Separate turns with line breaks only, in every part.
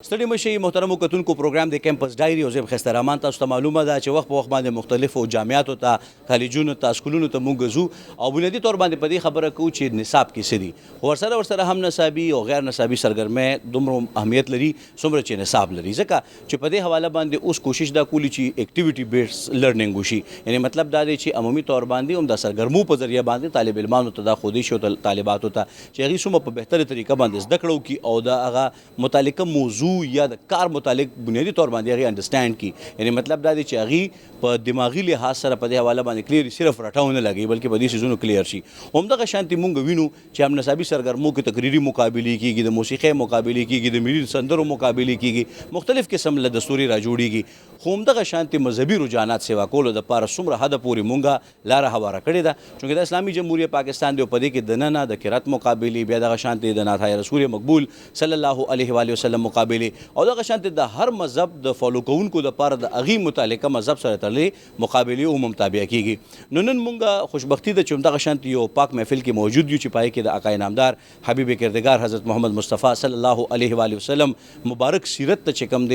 ستړي مشي محترمو کتونکو پروګرام د کیمپس ډایري او زه خسته رحمان تاسو ته معلومه ده چې وخت په وخت باندې مختلفو جامعاتو ته کالجونو ته سکولونو ته مونږ ځو او بنیادي طور باندې په دې خبره کوو چې نصاب کې څه دي ورسره هم نصابي او غیر نصابي سرګرمۍ دومره اهمیت لري څومره چې نصاب لري ځکه چې په دې حواله باندې اوس کوشش دا کولی چې اکټیویټي بیس لرنینګ وشي یعنی مطلب دا دی چې عمومي طور باندې هم د سرګرمو په ذریعہ باندې طالب علمانو ته دا خودي شو طالباتو ته چې هغه څومره په بهتره طریقه باندې زده کړو کی او دا هغه متعلقه موضوع یا د کار متعلق بنیادی طور باندې هغه انډرسټانډ کی یعنی مطلب دا دی چې هغه په دماغي لحاظ سره په دې حواله باندې کلیر صرف رټاونه لګي بلکې په دې سيزونو کلیر شي همدغه شانتي مونږ وینو چې هم نصابي سرګرمو کې تقریری مقابله کیږي د موسیقي مقابله کیږي د ملي سندرو مقابله کیږي مختلف قسم له دستوري را جوړیږي خو همدغه شانتي مذهبي رجحانات سیوا کولو د پاره څومره حد پورې مونږه لاره هواره کړې ده چې د اسلامي جمهوریت پاکستان دی په دې کې د نن د قرات مقابله بیا دغه شانتي د نعت رسول مقبول صلی الله علیه و آله وسلم مقابله او دغه شانتي د هر مذهب د فالو کوونکو د پاره د اغي متعلقه مذهب سره تړلې مقابله او متابعه کیږي نن مونږه خوشبختی د چومدغه شانتي یو پاک محفل کې موجود یو چې پای کې د آقای نامدار حبیب کردگار حضرت محمد مصطفی صلی الله علیه و آله وسلم مبارک سیرت ته چې کوم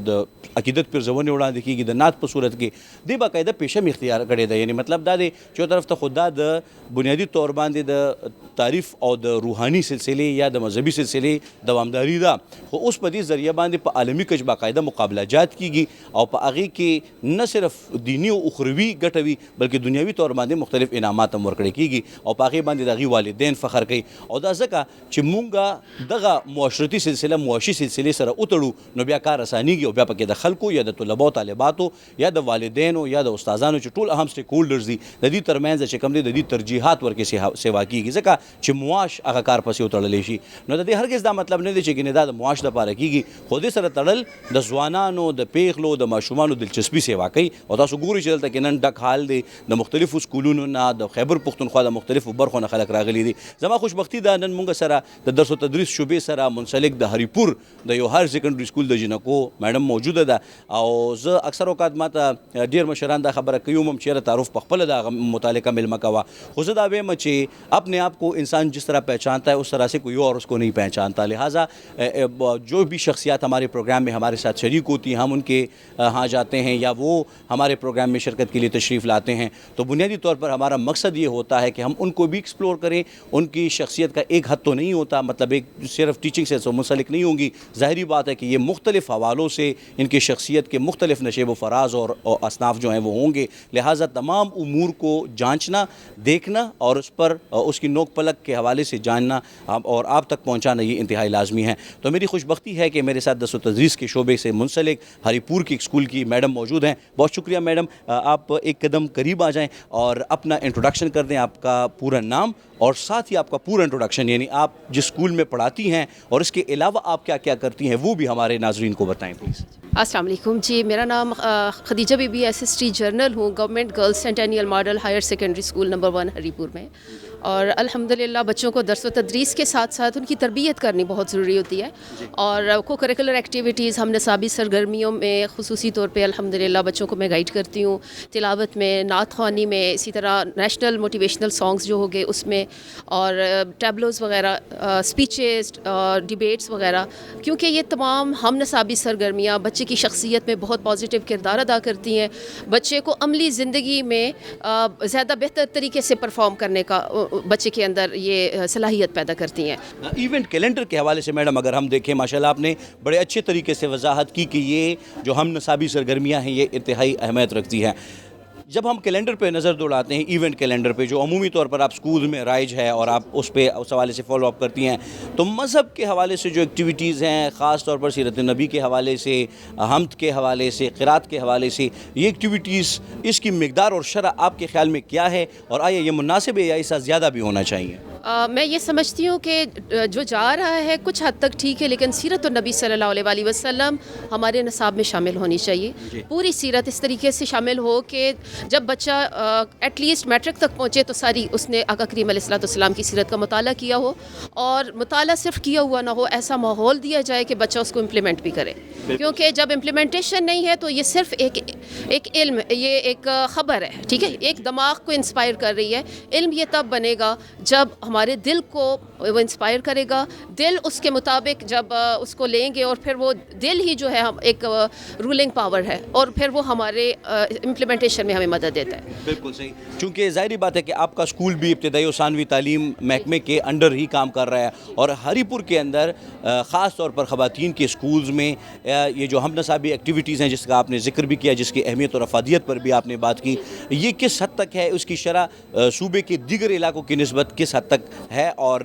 د عقیدت پر ځونه وړاندې کیږي د نعت په صورت کې د باقاعده پیشم اختیار کړی دی یعنی مطلب دا دی چې طرف ته خدا د بنیادی طور باندې د تعریف او د روحاني سلسله یا د مذهبي سلسله دوامداری ده خو اوس په دې ذریعہ باندې په عالمی کچ باقاعده مقابله جات کیږي او په هغه کې نه صرف دینی او اخروی ګټوي بلکې دنیوي طور باندې مختلف انعامات هم ورکړي کیږي او په هغه باندې دغه والدین فخر کوي او دا ځکه چې مونږه دغه معاشرتي سلسله معاشي سلسله سره اوتړو نو بیا کار اسانيږي او بیا پکې د خلکو یا د طلباو طالباتو یا د والدینو یا د استادانو چې ټول اهم سټیک هولډرز دي د دې ترمنځ چې کوم دي د دې ترجیحات ورکې سیوا کیږي ځکه چې معاش هغه کار پسې وتړلی شي نو د دې هرگز دا مطلب نه دی چې ګنې دا د معاش لپاره کیږي خو دې سره تړل د ځوانانو د پیغلو د ماشومانو دلچسپي سیوا کوي او تاسو ګورئ چې دلته کې نن ډک حال دی د مختلفو سکولونو نه د خیبر پښتونخوا د مختلفو برخو نه خلک راغلي دي زما خوشبختی ده نن مونږ سره د درس او تدریس شعبې سره منسلک د هریپور د یو هایر سیکنډري سکول د جنکو میډم موجوده ده او زه اکثر اوقات ماته ډیر مشران دا خبره کوي هم چې تعارف په خپل د متعلقه ملمه کوا خو زه دا وایم چې اپنے آپ کو انسان جس طرح پہچانتا ہے اس طرح سے کوئی اور اس کو نہیں پہچانتا لہٰذا جو بھی شخصیات ہمارے پروگرام میں ہمارے ساتھ شریک ہوتی ہیں ہم ان کے ہاں جاتے ہیں یا وہ ہمارے پروگرام میں شرکت کے لیے تشریف لاتے ہیں تو بنیادی طور پر ہمارا مقصد یہ ہوتا ہے کہ ہم ان کو بھی ایکسپلور کریں ان کی شخصیت کا ایک حد تو نہیں ہوتا مطلب ایک صرف ٹیچنگ سے منسلک نہیں ہوں گی ظاہری بات ہے کہ یہ مختلف حوالوں سے ان کی شخصیت کے مختلف نشیب و فراز اور اصناف جو ہیں وہ ہوں گے لہٰذا تمام امور کو جانچنا دیکھنا اور اس پر اس کی نوک پلک کے حوالے سے جاننا اور آپ تک پہنچانا یہ انتہائی لازمی ہے تو میری خوش بختی ہے کہ میرے ساتھ درس و تدریس کے شعبے سے منسلک ہری پور کی اسکول کی میڈم موجود ہیں بہت شکریہ میڈم آپ ایک قدم قریب آ جائیں اور اپنا انٹروڈکشن کر دیں آپ کا پورا نام اور ساتھ ہی آپ کا پورا انٹروڈکشن یعنی آپ جس اسکول میں پڑھاتی ہیں اور اس کے علاوہ آپ کیا کیا کرتی ہیں وہ بھی ہمارے ناظرین کو بتائیں پلیز
السلام علیکم جی میرا نام خدیجہ بی بی ایس ایس ٹی جرنل ہوں گورنمنٹ گرلز سینٹینیل ماڈل ہائر سیکنڈری اسکول نمبر 1 ہری پور میں اور الحمدللہ بچوں کو درس و تدریس کے ساتھ ساتھ ان کی تربیت کرنی بہت ضروری ہوتی ہے اور کو کریکولر ایکٹیویٹیز ہم نصابی سرگرمیوں میں خصوصی طور پہ الحمدللہ بچوں کو میں گائیڈ کرتی ہوں تلاوت میں نعت خوانی میں اسی طرح نیشنل موٹیویشنل سانگز جو ہو گئے اس میں اور ٹیبلوز وغیرہ اسپیچز ڈیبیٹس وغیرہ کیونکہ یہ تمام ہم نصابی سرگرمیاں بچے کی شخصیت میں بہت پازیٹیو کردار ادا کرتی ہیں بچے کو عملی زندگی میں زیادہ بہتر طریقے سے پرفارم کرنے کا بچے کے اندر یہ صلاحیت پیدا کرتی ہیں
ایونٹ کیلنڈر کے حوالے سے میڈم اگر ہم دیکھیں ماشاءاللہ آپ نے بڑے اچھے طریقے سے وضاحت کی کہ یہ جو ہم نصابی سرگرمیاں ہیں یہ انتہائی اہمیت رکھتی ہیں جب ہم کیلنڈر پہ نظر دوڑاتے ہیں ایونٹ کیلنڈر پہ جو عمومی طور پر آپ اسکول میں رائج ہے اور آپ اس پہ اس حوالے سے فالو اپ کرتی ہیں تو مذہب کے حوالے سے جو ایکٹیویٹیز ہیں خاص طور پر سیرت نبی کے حوالے سے حمد کے حوالے سے قرات کے حوالے سے یہ ایکٹیویٹیز اس کی مقدار اور شرح آپ کے خیال میں کیا ہے اور آیا یہ مناسب ہے یا اس سے زیادہ بھی ہونا چاہیے
میں یہ سمجھتی ہوں کہ جو جا رہا ہے کچھ حد تک ٹھیک ہے لیکن سیرت النبی صلی اللہ علیہ وآلہ وسلم ہمارے نصاب میں شامل ہونی چاہیے پوری سیرت اس طریقے سے شامل ہو کہ جب بچہ ایٹ لیسٹ میٹرک تک پہنچے تو ساری اس نے آقا کریم علیہ الصلوۃ والسلام کی سیرت کا مطالعہ کیا ہو اور مطالعہ صرف کیا ہوا نہ ہو ایسا ماحول دیا جائے کہ بچہ اس کو امپلیمنٹ بھی کرے کیونکہ جب امپلیمنٹیشن نہیں ہے تو یہ صرف ایک علم یہ ایک خبر ہے ٹھیک ہے ایک دماغ کو انسپائر کر رہی ہے علم یہ تب بنے گا جب ہمارے دل کو وہ انسپائر کرے گا. دل اس کے مطابق جب اس کو لیں گے اور پھر وہ دل ہی جو ہے ہم ایک رولنگ پاور ہے اور پھر وہ ہمارے امپلیمنٹیشن میں ہمیں مدد دیتا ہے.
بالکل صحیح. چونکہ ظاہری بات ہے کہ آپ کا اسکول بھی ابتدائی و ثانوی تعلیم محکمے کے انڈر ہی کام کر رہا ہے اور ہری پور کے اندر خاص طور پر خواتین کے اسکولز میں یہ جو ہم نصابی ایکٹیویٹیز ہیں جس کا آپ نے ذکر بھی کیا, جس کی اہمیت اور افادیت پر بھی آپ نے بات کی, یہ کس حد تک ہے, اس کی شرح صوبے کے دیگر علاقوں کی نسبت کس حد تک ہے, اور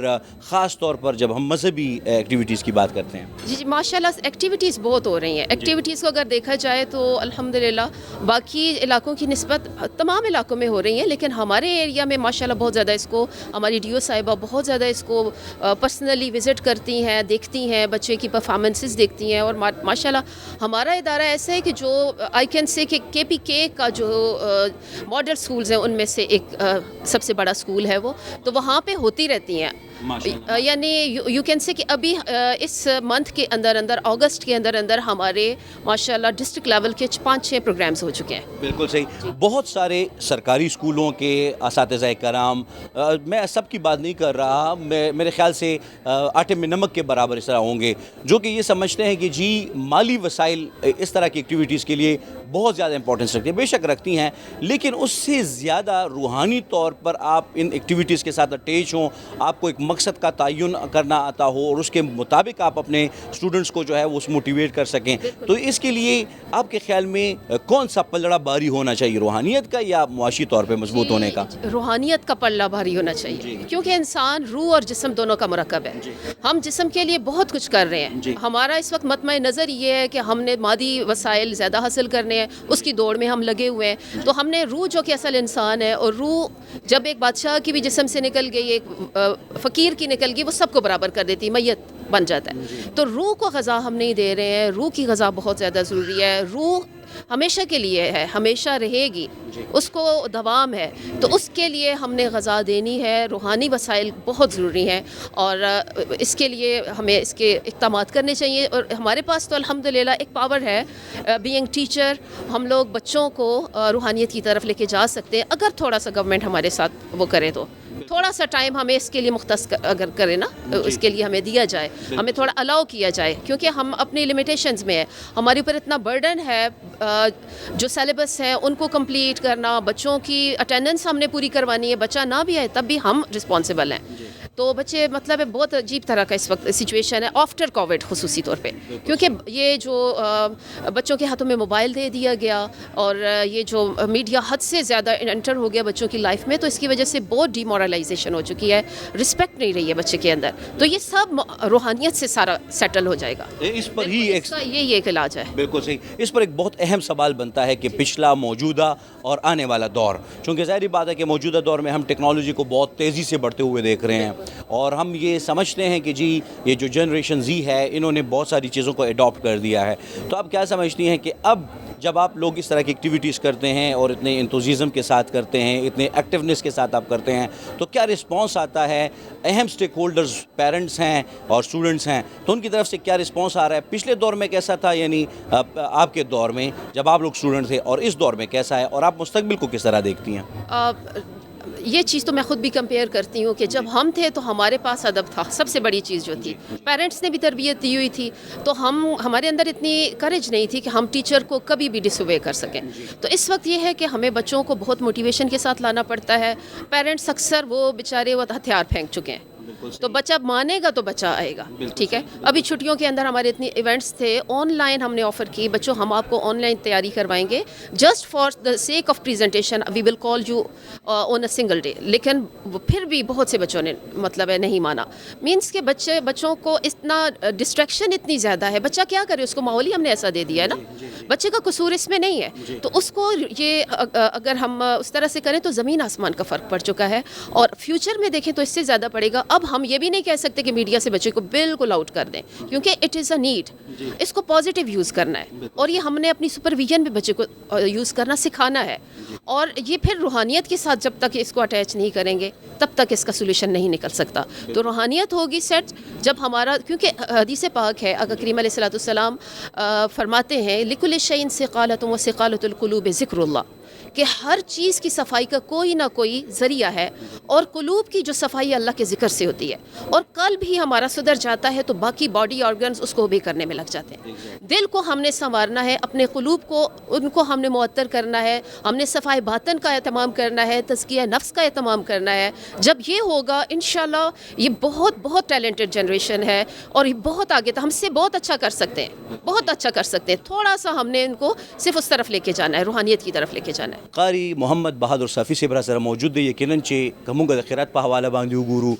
خاص طور پر جب ہم مذہبی ایکٹیویٹیز کی بات کرتے ہیں؟
جی ماشاءاللہ ایکٹیویٹیز بہت ہو رہی ہیں. ایکٹیویٹیز کو اگر دیکھا جائے تو الحمدللہ باقی علاقوں کی نسبت تمام علاقوں میں ہو رہی ہیں, لیکن ہمارے ایریا میں ماشاءاللہ بہت زیادہ اس کو ہماری ڈی او صاحبہ بہت زیادہ اس کو پرسنلی وزٹ کرتی ہیں, دیکھتی ہیں, بچے کی پرفارمنسز دیکھتی ہیں. اور ماشاءاللہ ہمارا ادارہ ایسا ہے کہ جو آئی کین سے کہ کے پی کے کا جو ماڈل اسکولز ہیں ان میں سے ایک سب سے بڑا اسکول ہے وہ, تو وہاں پہ ہوتی رہتی ہیں. یعنی یو کین سے کہ ابھی اس منتھ کے اندر اگست کے اندر ہمارے ماشاءاللہ ڈسٹرکٹ لیول کے 5-6 پروگرامز ہو چکے ہیں.
بالکل صحیح. بہت سارے سرکاری اسکولوں کے اساتذہ کرام, میں سب کی بات نہیں کر رہا, میرے خیال سے آٹے میں نمک کے برابر اس طرح ہوں گے جو کہ یہ سمجھتے ہیں کہ جی مالی وسائل اس طرح کی ایکٹیویٹیز کے لیے بہت زیادہ امپورٹنس رکھتی ہیں. بے شک رکھتی ہیں, لیکن اس سے زیادہ روحانی طور پر آپ ان ایکٹیویٹیز کے ساتھ اٹیچ ہوں, آپ کو ایک مقصد کا تعین کرنا آتا ہو اور اس کے مطابق آپ اپنے اسٹوڈنٹس کو جو ہے وہ موٹیویٹ کر سکیں, تو اس کے لیے آپ کے خیال میں کون سا پلڑا بھاری ہونا چاہیے, روحانیت کا یا معاشی طور پہ مضبوط ہونے کا؟
روحانیت کا پلڑا بھاری ہونا چاہیے, کیونکہ انسان روح اور جسم دونوں کا مرکب ہے. ہم جسم کے لیے بہت کچھ کر رہے ہیں. ہمارا اس وقت مطمع نظر یہ ہے کہ ہم نے مادی وسائل زیادہ حاصل کرنے ہیں, اس کی دوڑ میں ہم لگے ہوئے ہیں. تو ہم نے روح جو کہ اصل انسان ہے, اور روح جب ایک بادشاہ کی بھی جسم سے نکل گئی, ایک فقیر کی نکل گئی, وہ سب کو برابر کر دیتی, میت بن جاتا ہے. تو روح کو غذا ہم نہیں دے رہے ہیں. روح کی غذا بہت زیادہ ضروری ہے. روح ہمیشہ کے لیے ہے, ہمیشہ رہے گی, اس کو دوام ہے, تو اس کے لیے ہم نے غذا دینی ہے. روحانی وسائل بہت ضروری ہیں اور اس کے لیے ہمیں اس کے اقدامات کرنے چاہیے. اور ہمارے پاس تو الحمدللہ ایک پاور ہے, بینگ ٹیچر, ہم لوگ بچوں کو روحانیت کی طرف لے کے جا سکتے ہیں اگر تھوڑا سا گورنمنٹ ہمارے ساتھ وہ کرے, تو تھوڑا سا ٹائم ہمیں اس کے لیے مختص اگر کرے نا, اس کے لیے ہمیں دیا جائے, ہمیں تھوڑا الاؤ کیا جائے, کیونکہ ہم اپنی لمیٹیشنز میں ہیں. ہمارے اوپر اتنا برڈن ہے, جو سیلیبس ہے ان کو کمپلیٹ کرنا, بچوں کی اٹینڈنس ہم نے پوری کروانی ہے. بچہ نہ بھی آئے تب بھی ہم رسپانسبل ہیں. تو بچے مطلب بہت عجیب طرح کا اس وقت سچویشن ہے آفٹر کووڈ خصوصی طور پہ, کیونکہ یہ جو بچوں کے ہاتھوں میں موبائل دے دیا گیا اور یہ جو میڈیا حد سے زیادہ انٹر ہو گیا بچوں کی لائف میں, تو اس کی وجہ سے بہت ڈیمورلائزیشن ہو چکی ہے, رسپیکٹ نہیں رہی ہے بچے کے اندر. تو یہ سب روحانیت سے سارا سیٹل ہو جائے گا.
اس پر ہی
یہ ایک علاج ہے.
بالکل صحیح. اس پر ایک بہت اہم سوال بنتا ہے کہ پچھلا, موجودہ اور آنے والا دور, چونکہ ظاہری بات ہے کہ موجودہ دور میں ہم ٹیکنالوجی کو بہت تیزی سے بڑھتے ہوئے دیکھ رہے ہیں, اور ہم یہ سمجھتے ہیں کہ جی یہ جو جنریشن زی ہے انہوں نے بہت ساری چیزوں کو اڈاپٹ کر دیا ہے. تو آپ کیا سمجھتی ہیں کہ اب جب آپ لوگ اس طرح کی ایکٹیویٹیز کرتے ہیں اور اتنے انتھوزیزم کے ساتھ کرتے ہیں, اتنے ایکٹیونیس کے ساتھ آپ کرتے ہیں, تو کیا رسپانس آتا ہے؟ اہم سٹیک ہولڈرز پیرنٹس ہیں اور اسٹوڈنٹس ہیں, تو ان کی طرف سے کیا رسپانس آ رہا ہے؟ پچھلے دور میں کیسا تھا, یعنی آپ کے دور میں جب آپ لوگ اسٹوڈنٹ تھے, اور اس دور میں کیسا ہے, اور آپ مستقبل کو کس طرح دیکھتی ہیں؟
یہ چیز تو میں خود بھی کمپیئر کرتی ہوں کہ جب ہم تھے تو ہمارے پاس ادب تھا, سب سے بڑی چیز جو تھی. پیرنٹس نے بھی تربیت دی ہوئی تھی, تو ہمارے اندر اتنی کریج نہیں تھی کہ ہم ٹیچر کو کبھی بھی ڈس اوبے کر سکیں. تو اس وقت یہ ہے کہ ہمیں بچوں کو بہت موٹیویشن کے ساتھ لانا پڑتا ہے. پیرنٹس اکثر وہ بیچارے وہ ہتھیار پھینک چکے ہیں, تو بچہ مانے گا تو بچہ آئے گا. ٹھیک ہے, ابھی چھٹیوں کے اندر ہمارے اتنے ایونٹس تھے, آن لائن ہم نے آفر کی, بچوں ہم آپ کو آن لائن تیاری کروائیں گے جسٹ فار دا سیک آف پریزنٹیشن, وی ول کال یو آن اے سنگل ڈے. لیکن پھر بھی بہت سے بچوں نے مطلب ہے نہیں مانا. مینس کہ بچوں کو اتنا ڈسٹریکشن اتنی زیادہ ہے, بچہ کیا کرے, اس کو ماحول ہی ہم نے ایسا دے دیا ہے نا, بچے کا قصور اس میں نہیں ہے. تو اس کو یہ اگر ہم اس طرح سے کریں تو زمین آسمان کا فرق پڑ چکا ہے, اور فیوچر میں دیکھیں تو اس سے زیادہ پڑے گا. اب ہم یہ بھی نہیں کہہ سکتے کہ میڈیا سے بچے کو بالکل آؤٹ کر دیں, کیونکہ اٹ از اے نیڈ, اس کو پازیٹیو یوز کرنا ہے, اور یہ ہم نے اپنی سپرویژن میں بچے کو یوز کرنا سکھانا ہے. اور یہ پھر روحانیت کے ساتھ جب تک اس کو اٹیچ نہیں کریں گے تب تک اس کا سولوشن نہیں نکل سکتا. تو روحانیت ہوگی سیٹ جب ہمارا, کیونکہ حدیث پاک ہے, آقا کریم علیہ الصلوۃ والسلام فرماتے ہیں لکل شیء ثقالۃ و ثقالۃ القلوب ذکر اللہ, کہ ہر چیز کی صفائی کا کوئی نہ کوئی ذریعہ ہے، اور قلوب کی جو صفائی اللہ کے ذکر سے ہوتی ہے، اور قلب ہی ہمارا سدھر جاتا ہے تو باقی باڈی آرگنز اس کو اوبے کرنے میں لگ جاتے ہیں۔ دل کو ہم نے سنوارنا ہے، اپنے قلوب کو ان کو ہم نے معطر کرنا ہے، ہم نے صفائی باطن کا اہتمام کرنا ہے، تزکیہ نفس کا اہتمام کرنا ہے۔ جب یہ ہوگا انشاءاللہ یہ بہت بہت ٹیلنٹڈ جنریشن ہے، اور یہ بہت آگے تھا، ہم سے بہت اچھا کر سکتے ہیں، بہت اچھا کر سکتے ہیں۔ تھوڑا سا ہم نے ان کو صرف اس طرف لے کے جانا ہے، روحانیت کی طرف لے کے جانا ہے۔
قاری محمد بہادر صافی صاحب را سره موجود دی. یقینا چې کومګه د قرات په حواله باندې وګورو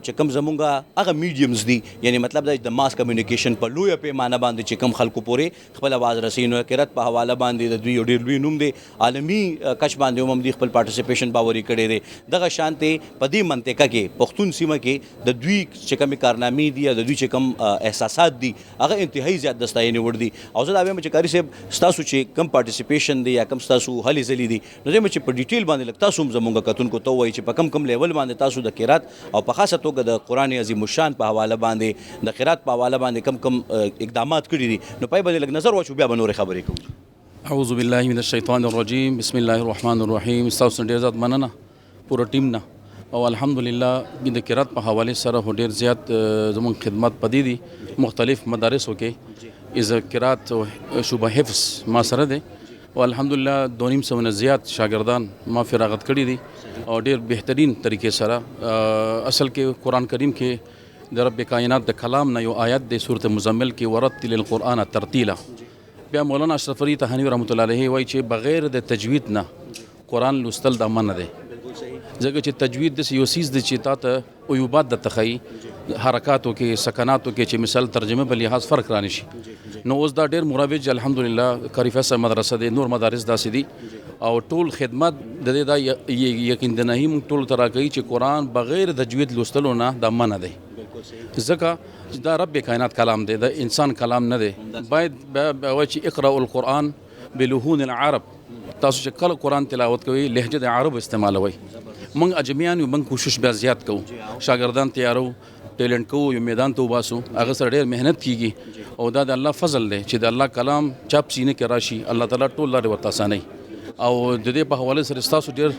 چې کوم زمونږه هغه میډیمز دي، یعنی مطلب دا د ماس کمیونیکیشن په لویه پیمانه باندې چې کوم خلکو پورې خپل आवाज رسوي، نو قرات په حواله باندې د دوی یو ډېر لوی نوم دی، عالمي کچ باندې هم دوی خپل پارټیسپیشن باوري کړی دی. دغه شانته په دې منطقه کې پښتون سیمه کې د دوی چې کومې کارنامې دي، د دوی چې کوم احساسات دي، هغه انتهایی زیات د ستاینې وړ دي. او زه دا وایم چې قاری صاحب ستاسو چې کوم پارټیسپیشن دی یا کوم ستاسو هلې ځلې دي، نو زه چې په ډیټیل باندې لږ تاسو هم زموږ کتونکو ته ووایي چې په کم لیول باندې تاسو د قرات او په خاصه توګه د قرآن عظیم الشان په حواله باندې د قرات په حواله باندې کم اقدامات کړي دي، نو پای باندې لږ نظر واچو، بیا به نورې خبرې کوو.
اعوذ باللہ من الشیطان الرجیم، بسم اللہ الرحمن الرحیم. ستاسو ډېر زیات مننه پوره ټیم نه، او الحمدلله د قرات په حواله سره ډېر زیات زموږ خدمات پدې دي مختلف مدارسو کې. از قرات شعبہ حفظ ما سره دی، او الحمدلله 250 نه زیات شاگردان ما فراغت کړي دي، او ډېر بهترین طریقې سره. اصل کې قرآن کریم کې د رب کائنات د کلام نه یو آیت دی سورۃ مزمل کې، ورتل القرآن ترتیلا. بیا مولانا اشرف علی تهانی رحمۃ اللہ علیہ وایي چې بغیر د تجوید نه قرآن لوستل د منع دی، ځکه چې تجوید داسې یو څیز دی چې تا ته عیوبات درته ښیي، حرکاتو کې سکناتو کې چې مثال ترجمه په لحاظ فرق رانی شي. نو اوس دا ډېر مروج الحمدلله قاری فیصل مدرسه دی، نور مدارس داسې دي، او ټول خدمت د دې دا یقین دنهي موږ ټول ترا کوي چې قرآن بغیر تجوید لوستلو نه دا منع دی، ځکه دا رب کائنات کلام دی، د انسان کلام نه دی. باید وایي چې اقرأ القرآن بلهون العرب، تاسو چې کله قرآن تلاوت کوئ لهجه د عرب استعمالوئ. موږ اجمیان یو، موږ کوشش بیا زیات کوو، شاګردان تیارو، ټیلنټ کوو، یو میدان ته وباسو، هغه سره ډېر محنت کیږي، او دا د الله فضل دی چې د الله کلام چاپ سینې کې راشي، الله تعالی ټول لارې ورته اسانوي. او د دې په حواله سره ستاسو ډېر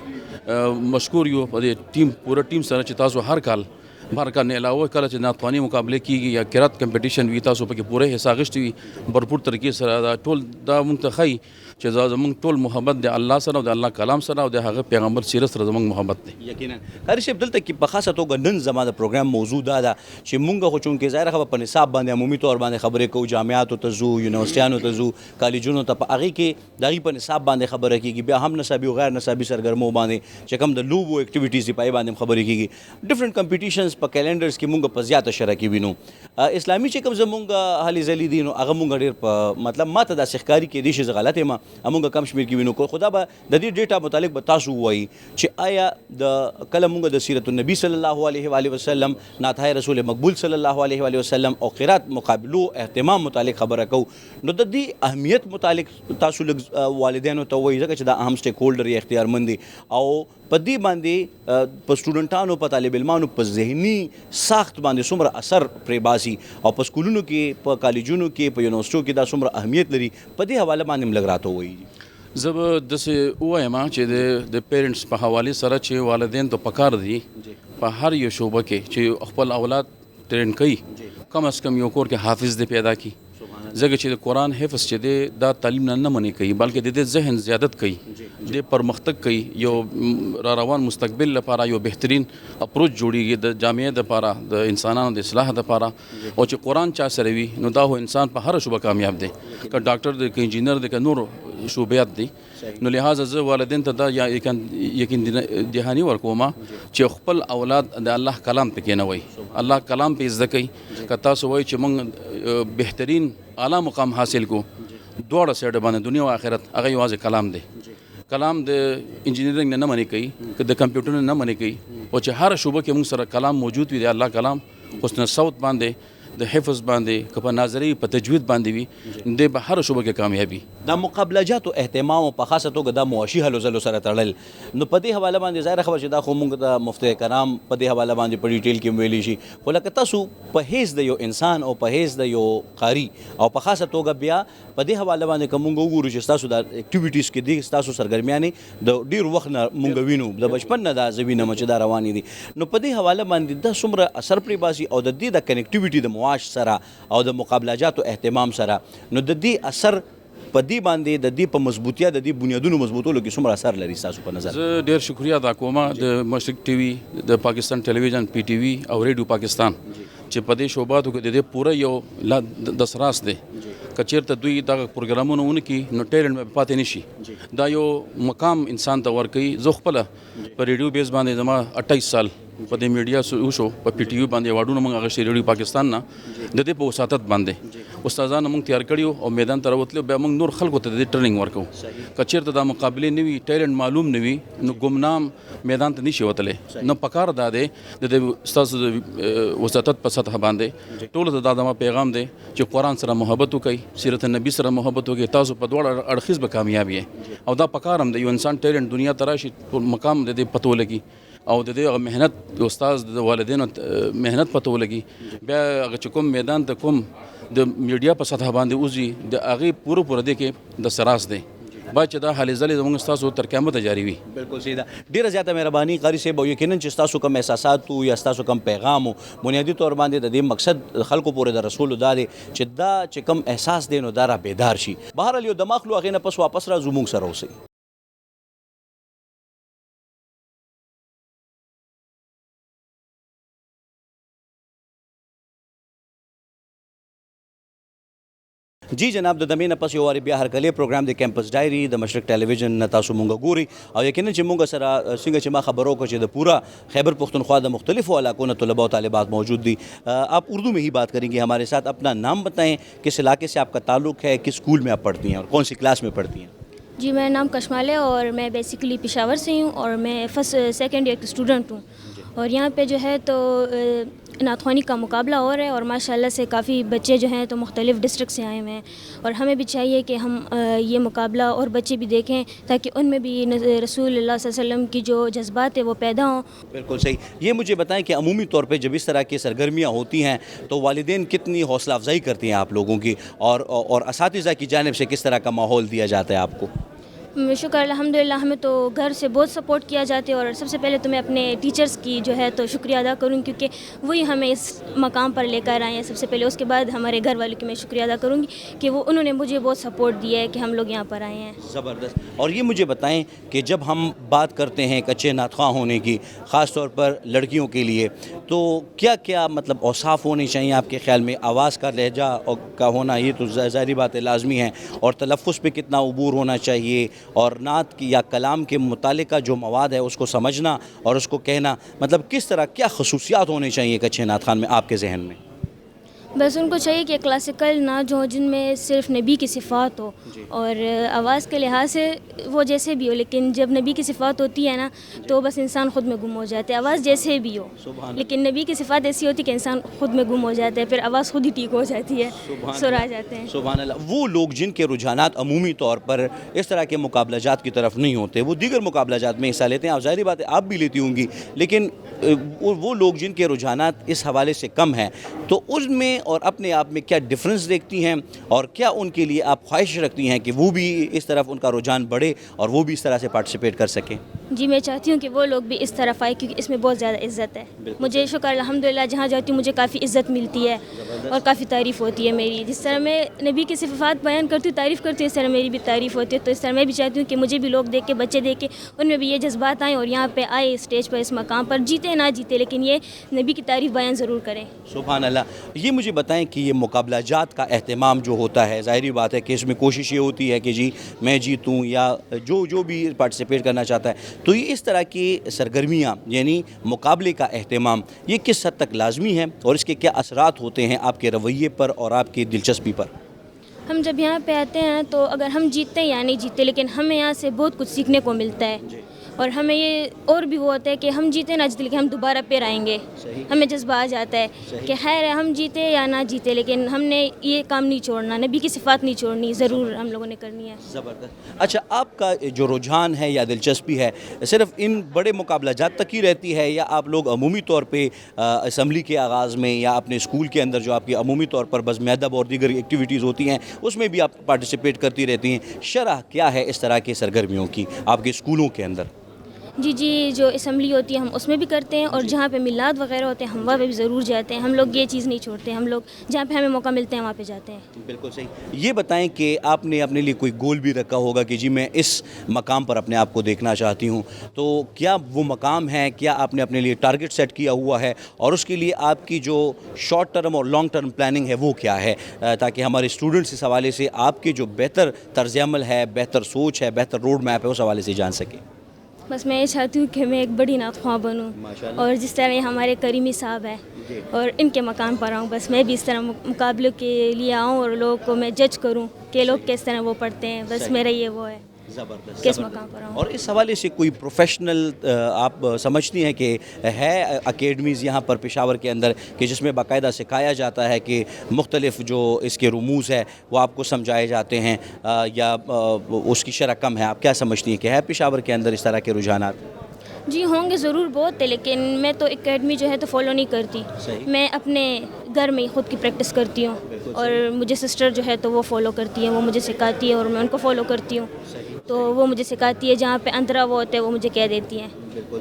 مشکور یو په دې ټیم، پوره ټیم سره چې تاسو هر کال نه علاوه کله چې ناتواني مقابله کیږي یا قرات کمپټیشن وي، تاسو پکې پوره حصہ اخیستی وي بھرپور طریقې سره. دا ټول دا موږ ته ښیي چې دا زموږ ټول محبت د الله سره او د الله کلام سره او د هغه پیغمبر سیرت سره زموږ محبت دی.
یقینا قاری صاحب دلته کې په خاصه توګه نن زما د پروګرام موضوع دا ده چې مونږ خو چونکې ظاهره خبره په نصاب باندې عمومي طور باندې خبرې کوو، جامعاتو ته ځو، یونیورسټیانو ته ځو، کالجونو ته، په هغې کې د هغې په نصاب باندې خبره کېږي، بیا هم نصابي او غیر نصابي سرګرمو باندې چې کوم د لوبو اکټیویټیز دي په هغې باندې هم خبرې کېږي. ډفرنټ کمپټیشنز په کیلنډرز کې مونږ په زیاته شرح کې وینو. اسلامي چې کوم زمونږ هلې ځلې دي، نو هغه مونږ ډېر په مطلب ما ته داسې ښکاري کېدای شي زه غلط یم، مونږ کم شمېر کې وینو. خدا به د دې ډیټا متعلق به تاسو ووایي چې آیا د کله مونږ د سیرت النبی صلی الله علیه و آله وسلم، نعتهای رسول مقبول صلی الله علیه و آله وسلم او قرات مقابلو اهتمام متعلق خبره کوو، نو د دې اهمیت متعلق تاسو لږ والدینو ته ووایي، ځکه چې دا اهم سټیک هولډر یا اختیارمند دي، او په دې باندې په سټوډنټانو، په طالب علمانو په ذهني ساخت باندې څومره اثر پرې باسي، او په سکولونو کې، په کالجونو کې، په یونیورسټیو کې دا څومره اهمیت لري، په دې حواله باندې هم لږ راته ووایي.
زه به داسې ووایم چې د پیرنټس په حوالې سره چې والدین ته پکار دي په هر یو شعبه کې چې خپل اولاد ټرین کوي، کم از کم یو کور کې حافظ دی پیدا کړي، ځکه چې د قرآن حفظ چې دی دا تعلیم نه منې کوي، بلکې د دې ذهن زیادت کوي، د پرمختګ کوي، یو را روان مستقبل لپاره یو بهترین اپروچ جوړیږي د جامعې دپاره، د انسانانو د اصلاح دپاره. او چې قرآن چا سره وي نو دا هو انسان په هره شعبه کامیاب دی، که ډاکټر دی، که انجینر دی، که نور شعبیات دی. نو لہٰذا زه والدین ته دا یقین دهاني ورکوم چې خپل اولاد د الله کلام پې کېنوئ، الله کلام پې زده کوي. که تاسو وایئ چې موږ بهترین اعلی مقام حاصل کو دواړه سایډه باندې، دنیا او آخرت، هغه یوازې کلام دی. کلام د انجینرینګ نه منې کوي، که د کمپیوټر نه منې کوي، او چې هر شعبه کې موږ سره کلام موجود وي، د الله کلام حسن صوت باندې د حفظ باندې که په ناظري په تجوید باندې وي د به هر شوبه کې کامیابي.
دا مقابله جاتو اهتمام او په خاصه توګه د معاشي هلو ځلو سره تړل نو په دې حواله باندې ظاهر خبر چې دا خو موږ د مفتی کرام په دې حواله باندې په ډیټیل کې ویلي شي خو لکه تاسو په هیڅ د یو انسان او په هیڅ د یو قاری او په خاصه توګه بیا په دې حواله باندې کوم وګورو چې تاسو د اکټیویټیز کې دي تاسو سرګرمیانې د ډیر وخت نه مونږ وینو د بچپن نه دا زوینه مچ دا روانې دي نو په دې حواله باندې د څومره اثر پرې باسي او د دې د کنیکټیویټي د معاش سره او د مقابله جاتو اهتمام سره نو د دې اثر په دې باندې د دې په مضبوطیا د دې بنیادونو مضبوطولو کې څومره اثر لري تاسو په نظر؟
زه ډیر شکریا ادا کوم د مشرق ټي وي د پاکستان ټلویزیون پی ټي وي او ریډیو پاکستان چې په دې شوباتو کې د دې پوره یو د سراس دی کچیرته دوی دا پروګرامونه کې نو ټیلنټ مې پاتې نشي دا یو مقام انسان ته ورکوي زه خپله په ریډیو بیس باندې زما 28 سال په دې میډیا وشو په پی ټي وي باندې واډونه موږ اغشتي ریډیو پاکستان نه د دې په وساتت باندې استادانو موږ تیار کړیو او میدان ته راوتلو بیا موږ نور خلکو ته د ټریننګ ورکو کچیرته دا مقابلې نه وي ټیلنټ معلوم نه وي نو ګمنام میدان ته نشي وتلی نو پکار دا دی د استاسو وساتت په سطح باندې ټولو ته دا دما پیغام دی چې قرآن سره محبت وکړي سیرت النبی سره محبت وکړي تاسو په دواړه اړخیز به کامیاب یې او دا پکار هم دی یو انسان ټیلنټ دنیا ته راشي مقام د دې پتو لګي او د دې مهنت استاد د والدینو مهنت پته ولګي بیا هغه چې کوم میدان ته کوم د میډیا په سطح باندې اوزي د هغې پوره دی کې د سراس دی باید چې دا حالې ځلې زموږ ستاسو تر قیامته جاري وي.
بالکل صحیح ده. ډېره زیاته مهرباني قاري صاحب او یقینا چې ستاسو کوم احساسات یا ستاسو کوم پیغام بنیادي طور باندې د دې مقصد خلکو پورې د رسولو دا دی چې دا چې کوم احساس دی نو دا را بیدار شي بهرحال یو دماغ لو هغې نه پس واپس راځو موږ سره اوسئ. جی جناب د دمې نه پس یو وارې بیا هرکلی پروګرام د کیمپس ډایري د مشرق ټلویزیون نه تاسو مونږ ګوري او یقینا چې مونږ سره څنګه چې ما خبرو کو چې د پورا خیبر پختونخوا د مختلفو علاقوں میں طلباء و طالبات موجود دی آپ اردو میں ہی بات کریں گے ہمارے ساتھ اپنا نام بتائیں کس علاقے سے آپ کا تعلق ہے کس اسکول میں آپ پڑھتی ہیں اور کون سی کلاس میں پڑھتی ہیں؟
جی میرا نام کشمال ہے اور میں بیسیکلی پشاور سے ہوں اور میں سیکنڈ ایئر کی اسٹوڈنٹ ہوں اور یہاں پہ جو ہے تو نعت خوانی کا مقابلہ ہو رہا ہے اور ماشاءاللہ سے کافی بچے جو ہیں تو مختلف ڈسٹرکٹ سے آئے ہوئے ہیں اور ہمیں بھی چاہیے کہ ہم یہ مقابلہ اور بچے بھی دیکھیں تاکہ ان میں بھی رسول اللہ صلی اللہ علیہ وسلم کی جو جذبات ہیں وہ پیدا ہوں.
بالکل صحیح. یہ مجھے بتائیں کہ عمومی طور پہ جب اس طرح کی سرگرمیاں ہوتی ہیں تو والدین کتنی حوصلہ افزائی کرتی ہیں آپ لوگوں کی اور اساتذہ کی جانب سے کس طرح کا ماحول دیا جاتا ہے آپ کو؟
شکر الحمدللہ ہمیں تو گھر سے بہت سپورٹ کیا جاتے ہے اور سب سے پہلے تو میں اپنے ٹیچرز کی جو ہے تو شکریہ ادا کروں کیونکہ وہی ہمیں اس مقام پر لے کر آئے ہیں سب سے پہلے. اس کے بعد ہمارے گھر والوں کی میں شکریہ ادا کروں گی کہ انہوں نے مجھے بہت سپورٹ دیا ہے کہ ہم لوگ یہاں پر آئے ہیں.
زبردست. اور یہ مجھے بتائیں کہ جب ہم بات کرتے ہیں اچھے نعت خواں ہونے کی خاص طور پر لڑکیوں کے لیے تو کیا کیا مطلب اوصاف ہونے چاہیے آپ کے خیال میں؟ آواز کا لہجہ کا ہونا یہ تو ظاہری بات ہے لازمی ہے اور تلفظ پہ کتنا عبور ہونا چاہیے اور نعت کی یا کلام کے متعلقہ جو مواد ہے اس کو سمجھنا اور اس کو کہنا مطلب کس طرح کیا خصوصیات ہونے چاہیے ایک اچھے نعت خوان میں آپ کے ذہن میں؟
بس ان کو چاہیے کہ کلاسیکل نعت جو جن میں صرف نبی کی صفات ہو اور آواز کے لحاظ سے وہ جیسے بھی ہو لیکن جب نبی کی صفات ہوتی ہے نا تو بس انسان خود میں گم ہو جاتا ہے. آواز جیسے بھی ہو لیکن نبی کی صفات ایسی ہوتی ہے کہ انسان خود میں گم ہو جاتا ہے پھر آواز خود ہی ٹھیک ہو جاتی ہے سر آ جاتے ہیں.
سبحان اللہ. وہ لوگ جن کے رجحانات عمومی طور پر اس طرح کے مقابلہ جات کی طرف نہیں ہوتے وہ دیگر مقابلہ جات میں حصہ لیتے ہیں. آپ ظاہری بات ہے آپ بھی لیتی ہوں گی لیکن وہ لوگ جن کے رجحانات اس حوالے سے کم ہیں تو اس میں اور اپنے آپ میں کیا ڈفرنس دیکھتی ہیں اور کیا ان کے لیے آپ خواہش رکھتی ہیں کہ وہ بھی اس طرف ان کا رجحان بڑھے اور وہ بھی اس طرح سے پارٹیسپیٹ کر سکیں؟
جی میں چاہتی ہوں کہ وہ لوگ بھی اس طرف آئے کیونکہ اس میں بہت زیادہ عزت ہے. مجھے شکر الحمدللہ جہاں جاتی ہوں مجھے کافی عزت ملتی ہے اور کافی تعریف ہوتی ہے میری. جس طرح میں نبی کی صفات بیان کرتی ہوں تعریف کرتی ہوں اس طرح میری بھی تعریف ہوتی ہے. تو اس طرح میں بھی چاہتی ہوں کہ مجھے بھی لوگ دیکھ کے بچے دیکھ کے ان میں بھی یہ جذبات آئیں اور یہاں پہ آئے اسٹیج پر اس مقام پر جیتے نہ جیتے لیکن یہ نبی کی تعریف بیان ضرور کریں.
سبحان اللہ. یہ مجھے بتائیں کہ یہ مقابلہ جات کا اہتمام جو ہوتا ہے ظاہری بات ہے کہ اس میں کوشش یہ ہوتی ہے کہ جی میں جیتوں یا جو بھی پارٹیسپیٹ کرنا چاہتا ہے تو یہ اس طرح کی سرگرمیاں یعنی مقابلے کا اہتمام یہ کس حد تک لازمی ہے اور اس کے کیا اثرات ہوتے ہیں آپ کے رویے پر اور آپ کی دلچسپی پر؟
ہم جب یہاں پہ آتے ہیں تو اگر ہم جیتتے ہیں یا نہیں جیتتے لیکن ہمیں یہاں سے بہت کچھ سیکھنے کو ملتا ہے اور ہمیں یہ اور بھی وہ ہوتا ہے کہ ہم جیتے نہ جیتے لیکن ہم دوبارہ پھر آئیں گے. ہمیں جذبہ آ جاتا ہے کہ خیر ہم جیتے یا نہ جیتے لیکن ہم نے یہ کام نہیں چھوڑنا, نبی کی صفات نہیں چھوڑنی, ضرور ہم لوگوں نے کرنی ہے.
زبردست. اچھا, آپ کا جو رجحان ہے یا دلچسپی ہے صرف ان بڑے مقابلہ جات تک ہی رہتی ہے, یا آپ لوگ عمومی طور پہ اسمبلی کے آغاز میں یا اپنے اسکول کے اندر جو آپ کی عمومی طور پر بزم ادب اور دیگر ایکٹیویٹیز ہوتی ہیں اس میں بھی آپ پارٹیسپیٹ کرتی رہتی ہیں؟ شرح کیا ہے اس طرح کے سرگرمیوں کی آپ کے اسکولوں کے اندر؟
جی جو اسمبلی ہوتی ہے ہم اس میں بھی کرتے ہیں, اور جہاں پہ میلاد وغیرہ ہوتے ہیں ہم وہاں پہ بھی ضرور جاتے ہیں. ہم لوگ یہ چیز نہیں چھوڑتے, ہم لوگ جہاں پہ ہمیں موقع ملتے ہیں وہاں پہ جاتے ہیں.
بالکل صحیح. یہ بتائیں کہ آپ نے اپنے لیے کوئی گول بھی رکھا ہوگا کہ جی میں اس مقام پر اپنے آپ کو دیکھنا چاہتی ہوں, تو کیا وہ مقام ہے, کیا آپ نے اپنے لیے ٹارگٹ سیٹ کیا ہوا ہے, اور اس کے لیے آپ کی جو شارٹ ٹرم اور لانگ ٹرم پلاننگ ہے وہ کیا ہے, تاکہ ہمارے اسٹوڈنٹس اس حوالے سے آپ کے جو بہتر طرز عمل ہے, بہتر سوچ ہے, بہتر روڈ میپ ہے اس حوالے سے جان سکیں؟
بس میں یہ چاہتی ہوں کہ میں ایک بڑی نعت خواں بنوں, اور جس طرح یہ ہمارے کریمی صاحب ہیں اور ان کے مقام پر آؤں, بس میں بھی اس طرح مقابلے کے لیے آؤں اور لوگوں کو میں جج کروں کہ لوگ کس طرح وہ پڑھتے ہیں. بس میرا یہ وہ ہے کس مقام پر آؤں.
اور اس حوالے سے کوئی پروفیشنل آپ سمجھتی ہیں کہ ہے اکیڈمیز یہاں پر پشاور کے اندر کہ جس میں باقاعدہ سکھایا جاتا ہے کہ مختلف جو اس کے رموز ہے وہ آپ کو سمجھائے جاتے ہیں, یا اس کی شرح کم ہے؟ آپ کیا سمجھتی ہیں کہ ہے پشاور کے اندر اس طرح کے رجحانات؟
جی ہوں گے ضرور, بہت ہے, لیکن میں تو اکیڈمی جو ہے تو فالو نہیں کرتی. میں اپنے گھر میں ہی خود کی پریکٹس کرتی ہوں, اور مجھے سسٹر جو ہے تو وہ فالو کرتی ہے, وہ مجھے سکھاتی ہے اور میں ان کو فالو کرتی ہوں. تو وہ مجھے سکھاتی ہے, جہاں پہ اندرا وہ ہوتے ہیں وہ مجھے کہہ دیتی ہیں,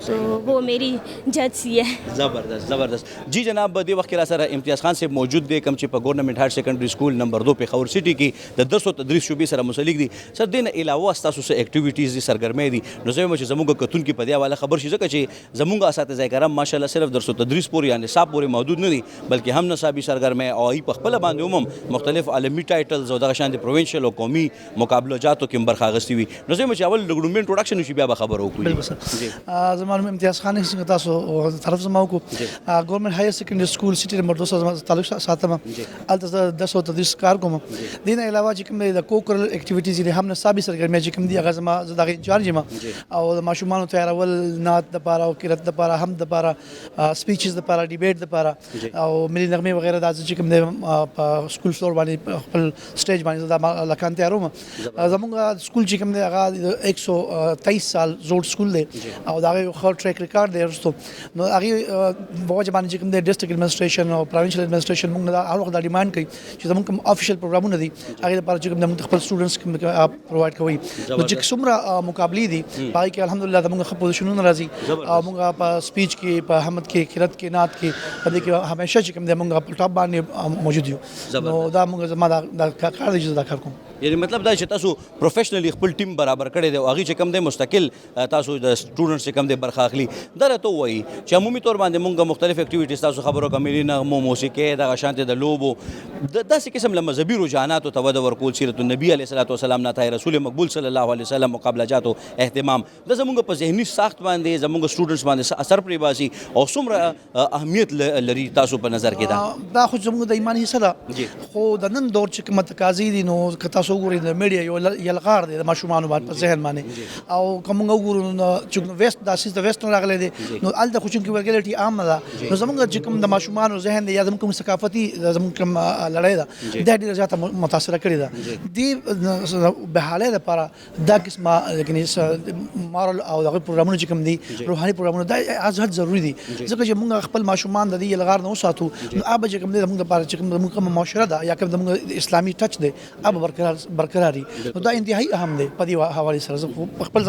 تو وہ میری جج سی ہے.
زبردست زبردست. جی جناب, دی وقت سر امتیاز خان سے موجود دے کم چپا گورنمنٹ ہائر سیکنڈری اسکول نمبر 2 پخور سٹی کی درس و تدریس شعبے سره مسلک دي. سر دین علاوه استاسو سره ایکټیویټیز دي, سرګرمۍ دي, نو زموږ چې زموږ کتون کې پدیا والا خبر شي ځکه چې زموږ اساتذه کرام ماشاءالله صرف درس و تدریس پورې یا نصاب پورې محدود نه دي, بلکې هم نصابي سرګرمۍ او ای په خپل باندې عموم مختلف عالمي ټایټلز او دغه شان دي پروینشل او قومي مقابلهجاتو کې برخه اغستې وي. نو زموږ چې اول لګړو انټروډکشن شي بیا به خبر وکړو.
بالکل سر. زمانو امتیاز خان څنګه تاسو طرف زما کو گورنمنٹ ہائر سیکنڈری اسکول سٹی نمبر 2 سره تعلق ساتم الته درس او تدریس کار کوم. دین علاوه چې کوم د کوکرل ایکټیویټیز دي هم نصابي سرګرمۍ چې کوم دي هغه زما زداغه انچارج ما, او د ماشومان تیارول نعت د پاره او قرات د پاره هم د پاره سپیچز د پاره ډیبیټ د پاره او ملي نغمه وغیرہ د چې کوم د سکول فلور باندې خپل سټیج باندې د لکان تیاروم. زموږ سکول چې کوم دی هغه 123 سال زوړ سکول دی او دا یو خور ټریک ریکارډ دی ورستو. نو هغه وجه باندې چې کوم د ډیسټریکټ ایڈمنسټریشن او پروینشل ایڈمنسټریشن موږ دا هر وخت دا ډیمانډ کوي چې زموږ کوم افیشل پروګرامونه دي هغه لپاره چې کوم د خپل سټوډنټس کوم پرووایډ کوي. نو چې څومره مقابلې دي پای کې الحمدلله زموږ خپل پوزیشنونه راځي, او موږ په سپیچ کې, په حمد کې, قرات کې, نعت کې, په دې کې همیشه چې کوم د موږ په ټاپ باندې موجود یو. نو دا موږ زما دا کار دی چې دا کار کوم.
یعنی مطلب دا چې تاسو پروفیشنلی خپل ټیم برابر کړی دی او هغه چې کم دی مستقل تاسو د سټوډنټس چې کم دی برخه اخلي. درته وایي چې عمومي طور باندې موږ مختلف ایکټیویټیز تاسو خبرو کمیلی نغمو, موسیقي, دغه شانتې د لوبو, داسې قسم له مذهبي رجحاناتو ته وده ورکول, سیرت النبي علیه الصلاۃ والسلام نعت رسول مقبول صلی الله علیه وسلم مقابله جاتو اهتمام, دا زموږ په ذهني ساخت باندې زموږ سټوډنټس باندې اثر پرې باسي او څومره اهمیت لري تاسو په نظر کې؟
دا خو زموږ د ایمان حصہ ده, خو د نن دور چې کوم تقاضي دي نو که تاسو وګورئ د میډیا یلغار دی د ماشومان باندې په ذهن باندې, او کوم وګورو چې ویست د اساس د ویست راغلی دی نو الته خو چې ورګلټي عام ده. نو زموږ چې کوم د ماشومان ذهن دی یا زموږ کوم ثقافتي زموږ کوم لړۍ ده دا ډیره زیاته متاثره کړې ده. دی به حاله لپاره دا قسمه یعنی مارل او دغه پروګرامونه چې کوم دي روحاني پروګرامونه دا ازحد ضروری دي, ځکه چې موږ خپل ماشومان د دې یلغار نه وساتو نو اب چې کوم دي موږ لپاره چې کوم معاشره ده یا کوم د اسلامي ټچ دی اب برقراري, نو دا انتهایی اهم دی په دې حواله سره. خپل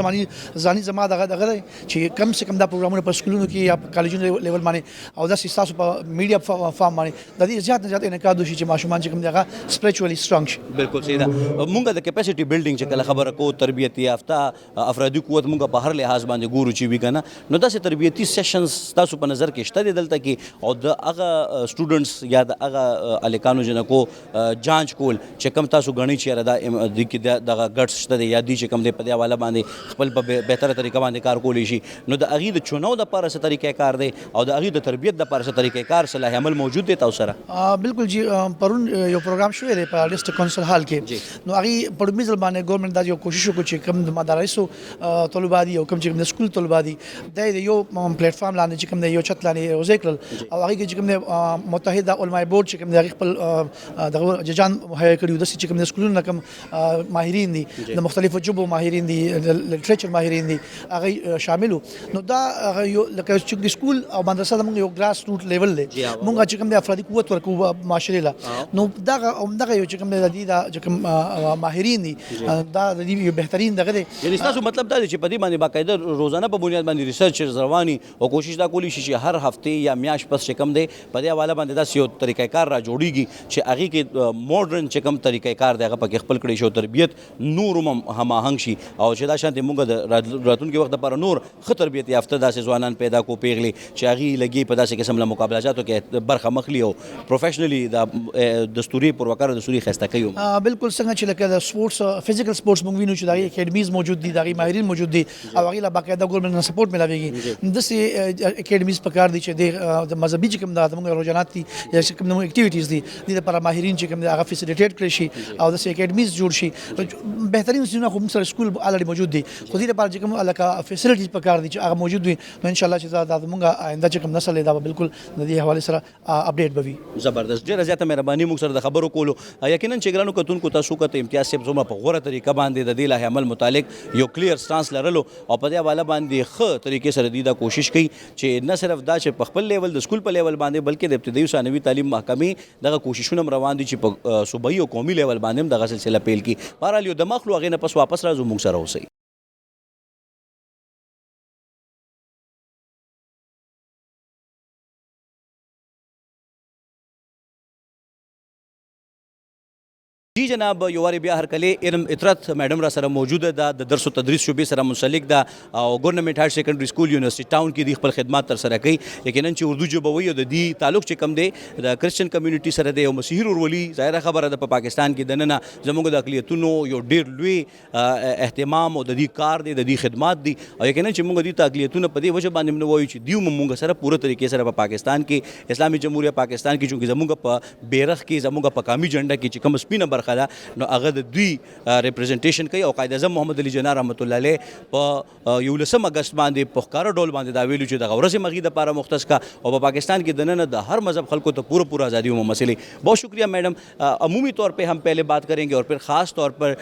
ځاني زما دغه چې کم سے کم دا پروګرامونه په سکولونو کې یا په کالجونو لیول باندې او دا تاسو په میډیا فارم باندې د دې زیات نه زیات انعکاس وشي چې ماشومان چې کوم دغه سپریچوالي سترونګ شي.
بالکل صحیح ده. موږ د کیپاسټي بلډینګ چې کله خبره کو تربیتی یافته افرادي قوت موږ په هر لحاظ باندې ګورو چې وی کنه, نو داسې تربیتی سیشنز تاسو په نظر کې شته دلته کې او د هغه سټوډنټس یا د هغه الکانو جنکو جانچ کول چې کم تاسو غنی چې چې ردا د کې دغه ګټس شته دی یا دی چې کوم دی په دې حواله باندې خپل په بهتره طریقه باندې کار کولی شي نو د هغې د چونو دپاره څه طریقې کار دی او د هغې د تربیت دپاره څه طریقې کار صلاح عمل موجود دی تاسو سره؟
بالکل جی پرون یو پروګرام شوی دی په ډسټرکټ کونسل هال کې نو هغې په ډومي ځل باندې ګورنمنټ دا یو کوشش وکړو چې کوم د مدارسو طلبا دي او کوم چې کوم د سکول طلبا دي دا د یو پلیټ فارم لاندې چې کوم دی یو چت لاندې یوځای کړل او هغې کې چې کوم دی متحده علماء بورډ چې کوم دی هغې خپل دغه ججان مهیا کړي داسې چې کوم د سکولونو نه کوم ماهرین دي د مختلفو ژبو ماهرین دي لټریچر ماهرین دي هغه شامل نو دا یو لکه چې د سکول او مدرسه زموږ یو ګراس روټ لیول دی مونږ چې کوم د افرادي قوت ورکو معاشرې له نو دغه یو چې کوم د دې چې کوم ماهرین دي دا د دې یو بهترین دغه دی
یعنی تاسو مطلب دا دی چې په دې باندې باقاعده روزانه په بنیاد باندې ریسرچ رواني او کوشش دا کولی شي چې هر هفته یا میاشت پس چې کوم دی په دې حواله باندې داسې یو طریقې کار را جوړیږي چې هغې کې ماډرن چې کوم طریقې کار دی هغه پکې خپل کړی شي او تربیت نور هم هماهنګ شي او چې دا شانتې مونږ د راتلونکي وخت لپاره نور ښه تربیت یافته داسې ځوانان پیدا کو پیغلې چې هغې لګي په داسې قسم له مقابلجاتو کې برخه مخلي او پروفیشنلی دا دستوري پروکار دستوري ښایسته کوي
بالکل څنګه چې لکه د سپورټس فزیکل سپورټس مونږ وینو چې د هغې اکیډمیز موجود دي د هغې ماهرین موجود دي او هغې له باقاعده ګورنمنټ نه سپورټ ملاویږي داسې اکیډمیز پکار دي چې د مذهبي چې کوم دا زموږ رجحانات دي یا چې کوم زموږ اکټیویټیز دي دې لپاره ماهرین چې کوم دی هغه فیسیلیټیټ کړی شي او داسې اکیډمیز جوړ شي بهترین ځایونه خو موږ سره سکول الریډي موجود دي خو دې لپاره چې کوم لکه فیسیلیټیز پکار دي چې هغه موجود وي نو انشاءالله چې دا زموږ آینده چې کوم نسل دی دا به بالکل د دې حوالې سره اپډیټ به وي.
زبردست ډېره زیاته مهرباني موږ سره د خبرو کولو یقینا چې ګرانو کتونکو تاسو کته امتیاز صاحب زما په غوره طریقه باندې د دې لایحې عمل متعلق یو کلیر سټانس لرلو او په دې حواله باندې ښه طریقې سره دې دا کوشش کوي چې نه صرف دا چې په خپل لیول د سکول په لیول باندې بلکې د ابتدایي او ثانوي تعلیم محکمې دغه کوششونه روان دي چې په صوبایي او قومي لیول باندې هم دغه سلسله پیل کړي. بهرحال یو دماغ لو هغې نه پس واپس راځو موږ سره اوسئ. جی جناب یو وارې بیا هرکلې علم اطرت میډم را سره موجوده ده د درس او تدریس شعبې سره منسلک ده او ګورنمنټ هایر سیکنډري سکول یونیورسټي ټاون کې د خپل خدمات تر سره کوي. یقینا چې اردو ژبه وایي او د دې تعلق چې کم دی د کرسچن کمیونټي سره دی او مسیحي ورولي ظاهره خبره ده په پاکستان کې دننه زموږ د اقلیتونو یو ډېر لوی اهتمام او د دې کار دی د دې خدمات دي او یقینا چې موږ دې ته اقلیتونه په دې وجه باندې نه وایو چې دیو موږ سره پوره طریقې سره په پاکستان کې اسلامي جمهوریت پاکستان کې چونکې زموږ په بیرغ کې زموږ په قومي جنډه کې چې کوم سپینه برخه ده نو هغه د دوی ریپرزنټیشن کوي او قائد اعظم محمد علي جناح رحمت الله علیه په 11 اگست باندې په ښکاره ډول باندې دا ویلو چې دغه ورځ مغې دپاره مختص کا او په پاکستان کې دننه د ہر مذہب خلکو ته پورا آزادی و مسئلے. بہت شکریہ میڈم. عمومی طور پہ ہم پہلے بات کریں گے اور پھر خاص طور پر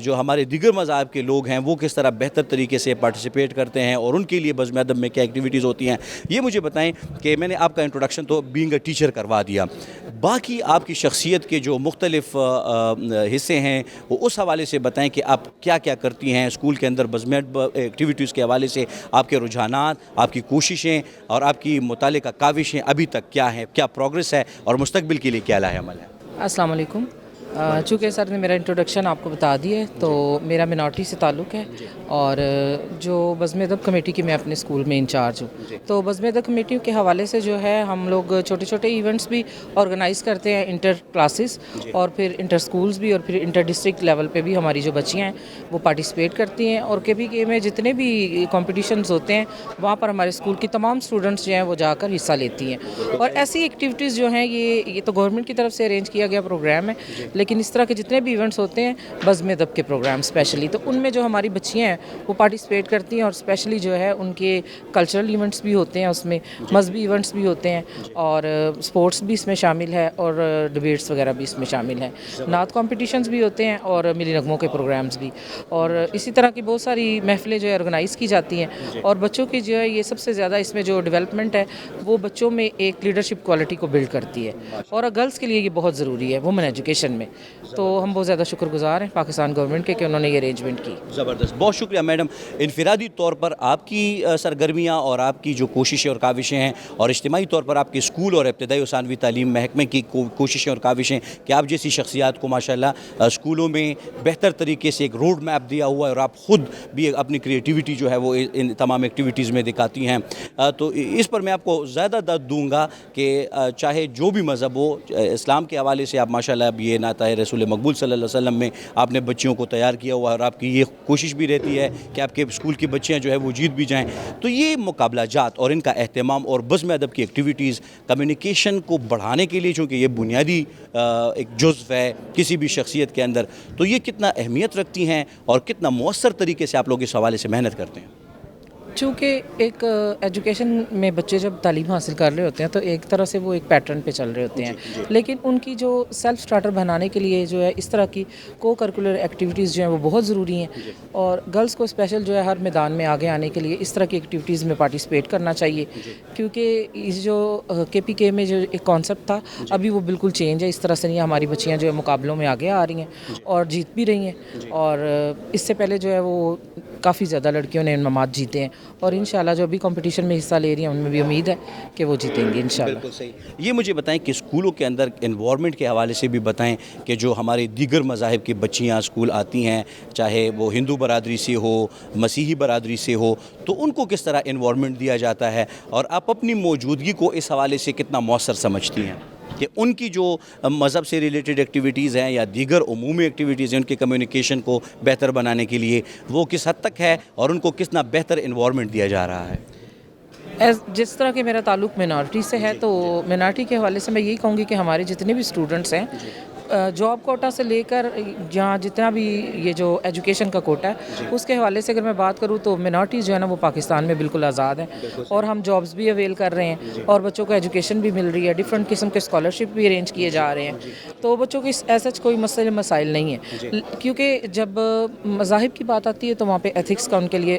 جو ہمارے دیگر مذاہب کے لوگ ہیں وہ کس طرح بہتر طریقے سے پارٹیسپیٹ کرتے ہیں اور ان کے لیے بزم ادب میں کیا ایکٹیویٹیز ہوتی ہیں. یہ مجھے بتائیں کہ میں نے آپ کا انٹروڈکشن تو بینگ اے ٹیچر کروا دیا, باقی آپ کی شخصیت کے جو مختلف حصے ہیں وہ اس حوالے سے بتائیں کہ آپ کیا کیا کرتی ہیں اسکول کے اندر بزم ایکٹیویٹیز کے حوالے سے, آپ کے رجحانات, آپ کی کوششیں اور آپ کی متعلقہ کاوشیں ابھی تک کیا ہیں, کیا پروگریس ہے اور مستقبل کے لیے کیا لاہ عمل ہے.
السلام علیکم. چونکہ سر نے میرا انٹروڈکشن آپ کو بتا دی ہے تو میرا منارٹی سے تعلق ہے اور جو بزم ادب کمیٹی کی میں اپنے اسکول میں انچارج ہوں. تو بزم ادب کمیٹی کے حوالے سے جو ہے ہم لوگ چھوٹے چھوٹے ایونٹس بھی آرگنائز کرتے ہیں, انٹر کلاسز اور پھر انٹر اسکولز بھی, اور پھر انٹر ڈسٹرکٹ لیول پہ بھی ہماری جو بچیاں ہیں وہ پارٹیسپیٹ کرتی ہیں. اور کبھی کہ میں جتنے بھی کمپٹیشنز ہوتے ہیں وہاں پر ہمارے اسکول کی تمام اسٹوڈنٹس جو ہیں وہ جا کر حصہ لیتی ہیں. اور ایسی ایکٹیویٹیز جو ہیں یہ تو گورنمنٹ کی طرف سے ارینج کیا گیا پروگرام ہے, لیکن اس طرح کے جتنے بھی ایونٹس ہوتے ہیں بزم ادب کے پروگرام اسپیشلی, تو ان میں جو ہماری بچیاں ہیں وہ پارٹیسپیٹ کرتی ہیں. اور اسپیشلی جو ہے ان کے کلچرل ایونٹس بھی ہوتے ہیں, اس میں مذہبی ایونٹس بھی ہوتے ہیں, اور اسپورٹس بھی اس میں شامل ہے, اور ڈبیٹس وغیرہ بھی اس میں شامل ہیں, نعت کمپٹیشنز بھی ہوتے ہیں, اور ملی نغموں کے پروگرامز بھی, اور اسی طرح کی بہت ساری محفلیں جو ہے آرگنائز کی جاتی ہیں. اور بچوں کی جو ہے یہ سب سے زیادہ اس میں جو ڈیولپمنٹ ہے وہ بچوں میں ایک لیڈرشپ کوالٹی کو بلڈ کرتی ہے, اور گرلس کے لیے یہ بہت ضروری ہے وومن ایجوکیشن میں. تو ہم بہت زیادہ شکر گزار ہیں پاکستان گورنمنٹ کے کہ انہوں نے یہ ارینجمنٹ کی.
زبردست, بہت شکریہ میڈم. انفرادی طور پر آپ کی سرگرمیاں اور آپ کی جو کوششیں اور کاوشیں ہیں, اور اجتماعی طور پر آپ کے اسکول اور ابتدائی و ثانوی تعلیم محکمے کی کوششیں اور کاوشیں کہ آپ جیسی شخصیات کو ماشاءاللہ اسکولوں میں بہتر طریقے سے ایک روڈ میپ دیا ہوا ہے, اور آپ خود بھی اپنی کریٹیوٹی جو ہے وہ ان تمام ایکٹیویٹیز میں دکھاتی ہیں. تو اس پر میں آپ کو زیادہ داد دوں گا کہ چاہے جو بھی مذہب ہو, اسلام کے حوالے سے آپ ماشاءاللہ اب یہ نعت جاتا ہے. رسول مقبول صلی اللہ علیہ وسلم میں آپ نے بچیوں کو تیار کیا ہوا ہے اور آپ کی یہ کوشش بھی رہتی ہے کہ آپ کے اسکول کی بچیاں جو ہے وہ جیت بھی جائیں. تو یہ مقابلہ جات اور ان کا اہتمام اور بزم ادب کی ایکٹیویٹیز کمیونیکیشن کو بڑھانے کے لیے، چونکہ یہ بنیادی ایک جزو ہے کسی بھی شخصیت کے اندر، تو یہ کتنا اہمیت رکھتی ہیں اور کتنا مؤثر طریقے سے آپ لوگ اس حوالے سے محنت کرتے ہیں؟
چونکہ ایک ایجوکیشن میں بچے جب تعلیم حاصل کر رہے ہوتے ہیں تو ایک طرح سے وہ ایک پیٹرن پہ چل رہے ہوتے ہیں، لیکن ان کی جو سیلف سٹارٹر بنانے کے لیے جو ہے اس طرح کی کو کریکولر ایکٹیویٹیز جو ہیں وہ بہت ضروری ہیں، اور گرلز کو اسپیشل جو ہے ہر میدان میں آگے آنے کے لیے اس طرح کی ایکٹیویٹیز میں پارٹیسپیٹ کرنا چاہیے. کیونکہ اس جو KPK میں جو ایک کانسیپٹ تھا ابھی وہ بالکل چینج ہے. اس طرح سے نہیں، ہماری بچیاں جو ہے مقابلوں میں آگے آ رہی ہیں اور جیت بھی رہی ہیں، اور اس سے پہلے جو ہے وہ کافی زیادہ لڑکیوں نے انعامات جیتے ہیں، اور انشاءاللہ جو ابھی کمپٹیشن میں حصہ لے رہی ہیں ان میں بھی امید ہے کہ وہ جیتیں گے انشاءاللہ.
بالکل صحیح. یہ مجھے بتائیں کہ اسکولوں کے اندر انوائرمنٹ کے حوالے سے بھی بتائیں کہ جو ہمارے دیگر مذاہب کی بچیاں اسکول آتی ہیں، چاہے وہ ہندو برادری سے ہو، مسیحی برادری سے ہو، تو ان کو کس طرح انوائرمنٹ دیا جاتا ہے اور آپ اپنی موجودگی کو اس حوالے سے کتنا مؤثر سمجھتی ہیں کہ ان کی جو مذہب سے ریلیٹڈ ایکٹیویٹیز ہیں یا دیگر عمومی ایکٹیویٹیز ہیں ان کے کمیونیکیشن کو بہتر بنانے کے لیے وہ کس حد تک ہے اور ان کو کتنا بہتر انوائرمنٹ دیا جا رہا ہے؟
جس طرح کہ میرا تعلق مینارٹی سے ہے تو مینارٹی کے حوالے سے میں یہی کہوں گی کہ ہمارے جتنے بھی اسٹوڈنٹس ہیں جاب کوٹا سے لے کر جہاں جتنا بھی یہ جو ایجوکیشن کا کوٹا ہے اس کے حوالے سے اگر میں بات کروں تو مینارٹیز جو ہے نا وہ پاکستان میں بالکل آزاد ہیں، اور ہم جابز بھی اویل کر رہے ہیں اور بچوں کو ایجوکیشن بھی مل رہی ہے، ڈفرینٹ قسم کے اسکالرشپ بھی ارینج کیے جا رہے ہیں. تو بچوں کی ایسا کوئی مسائل نہیں ہے، کیونکہ جب مذاہب کی بات آتی ہے تو وہاں پہ ایتھکس کا ان کے لیے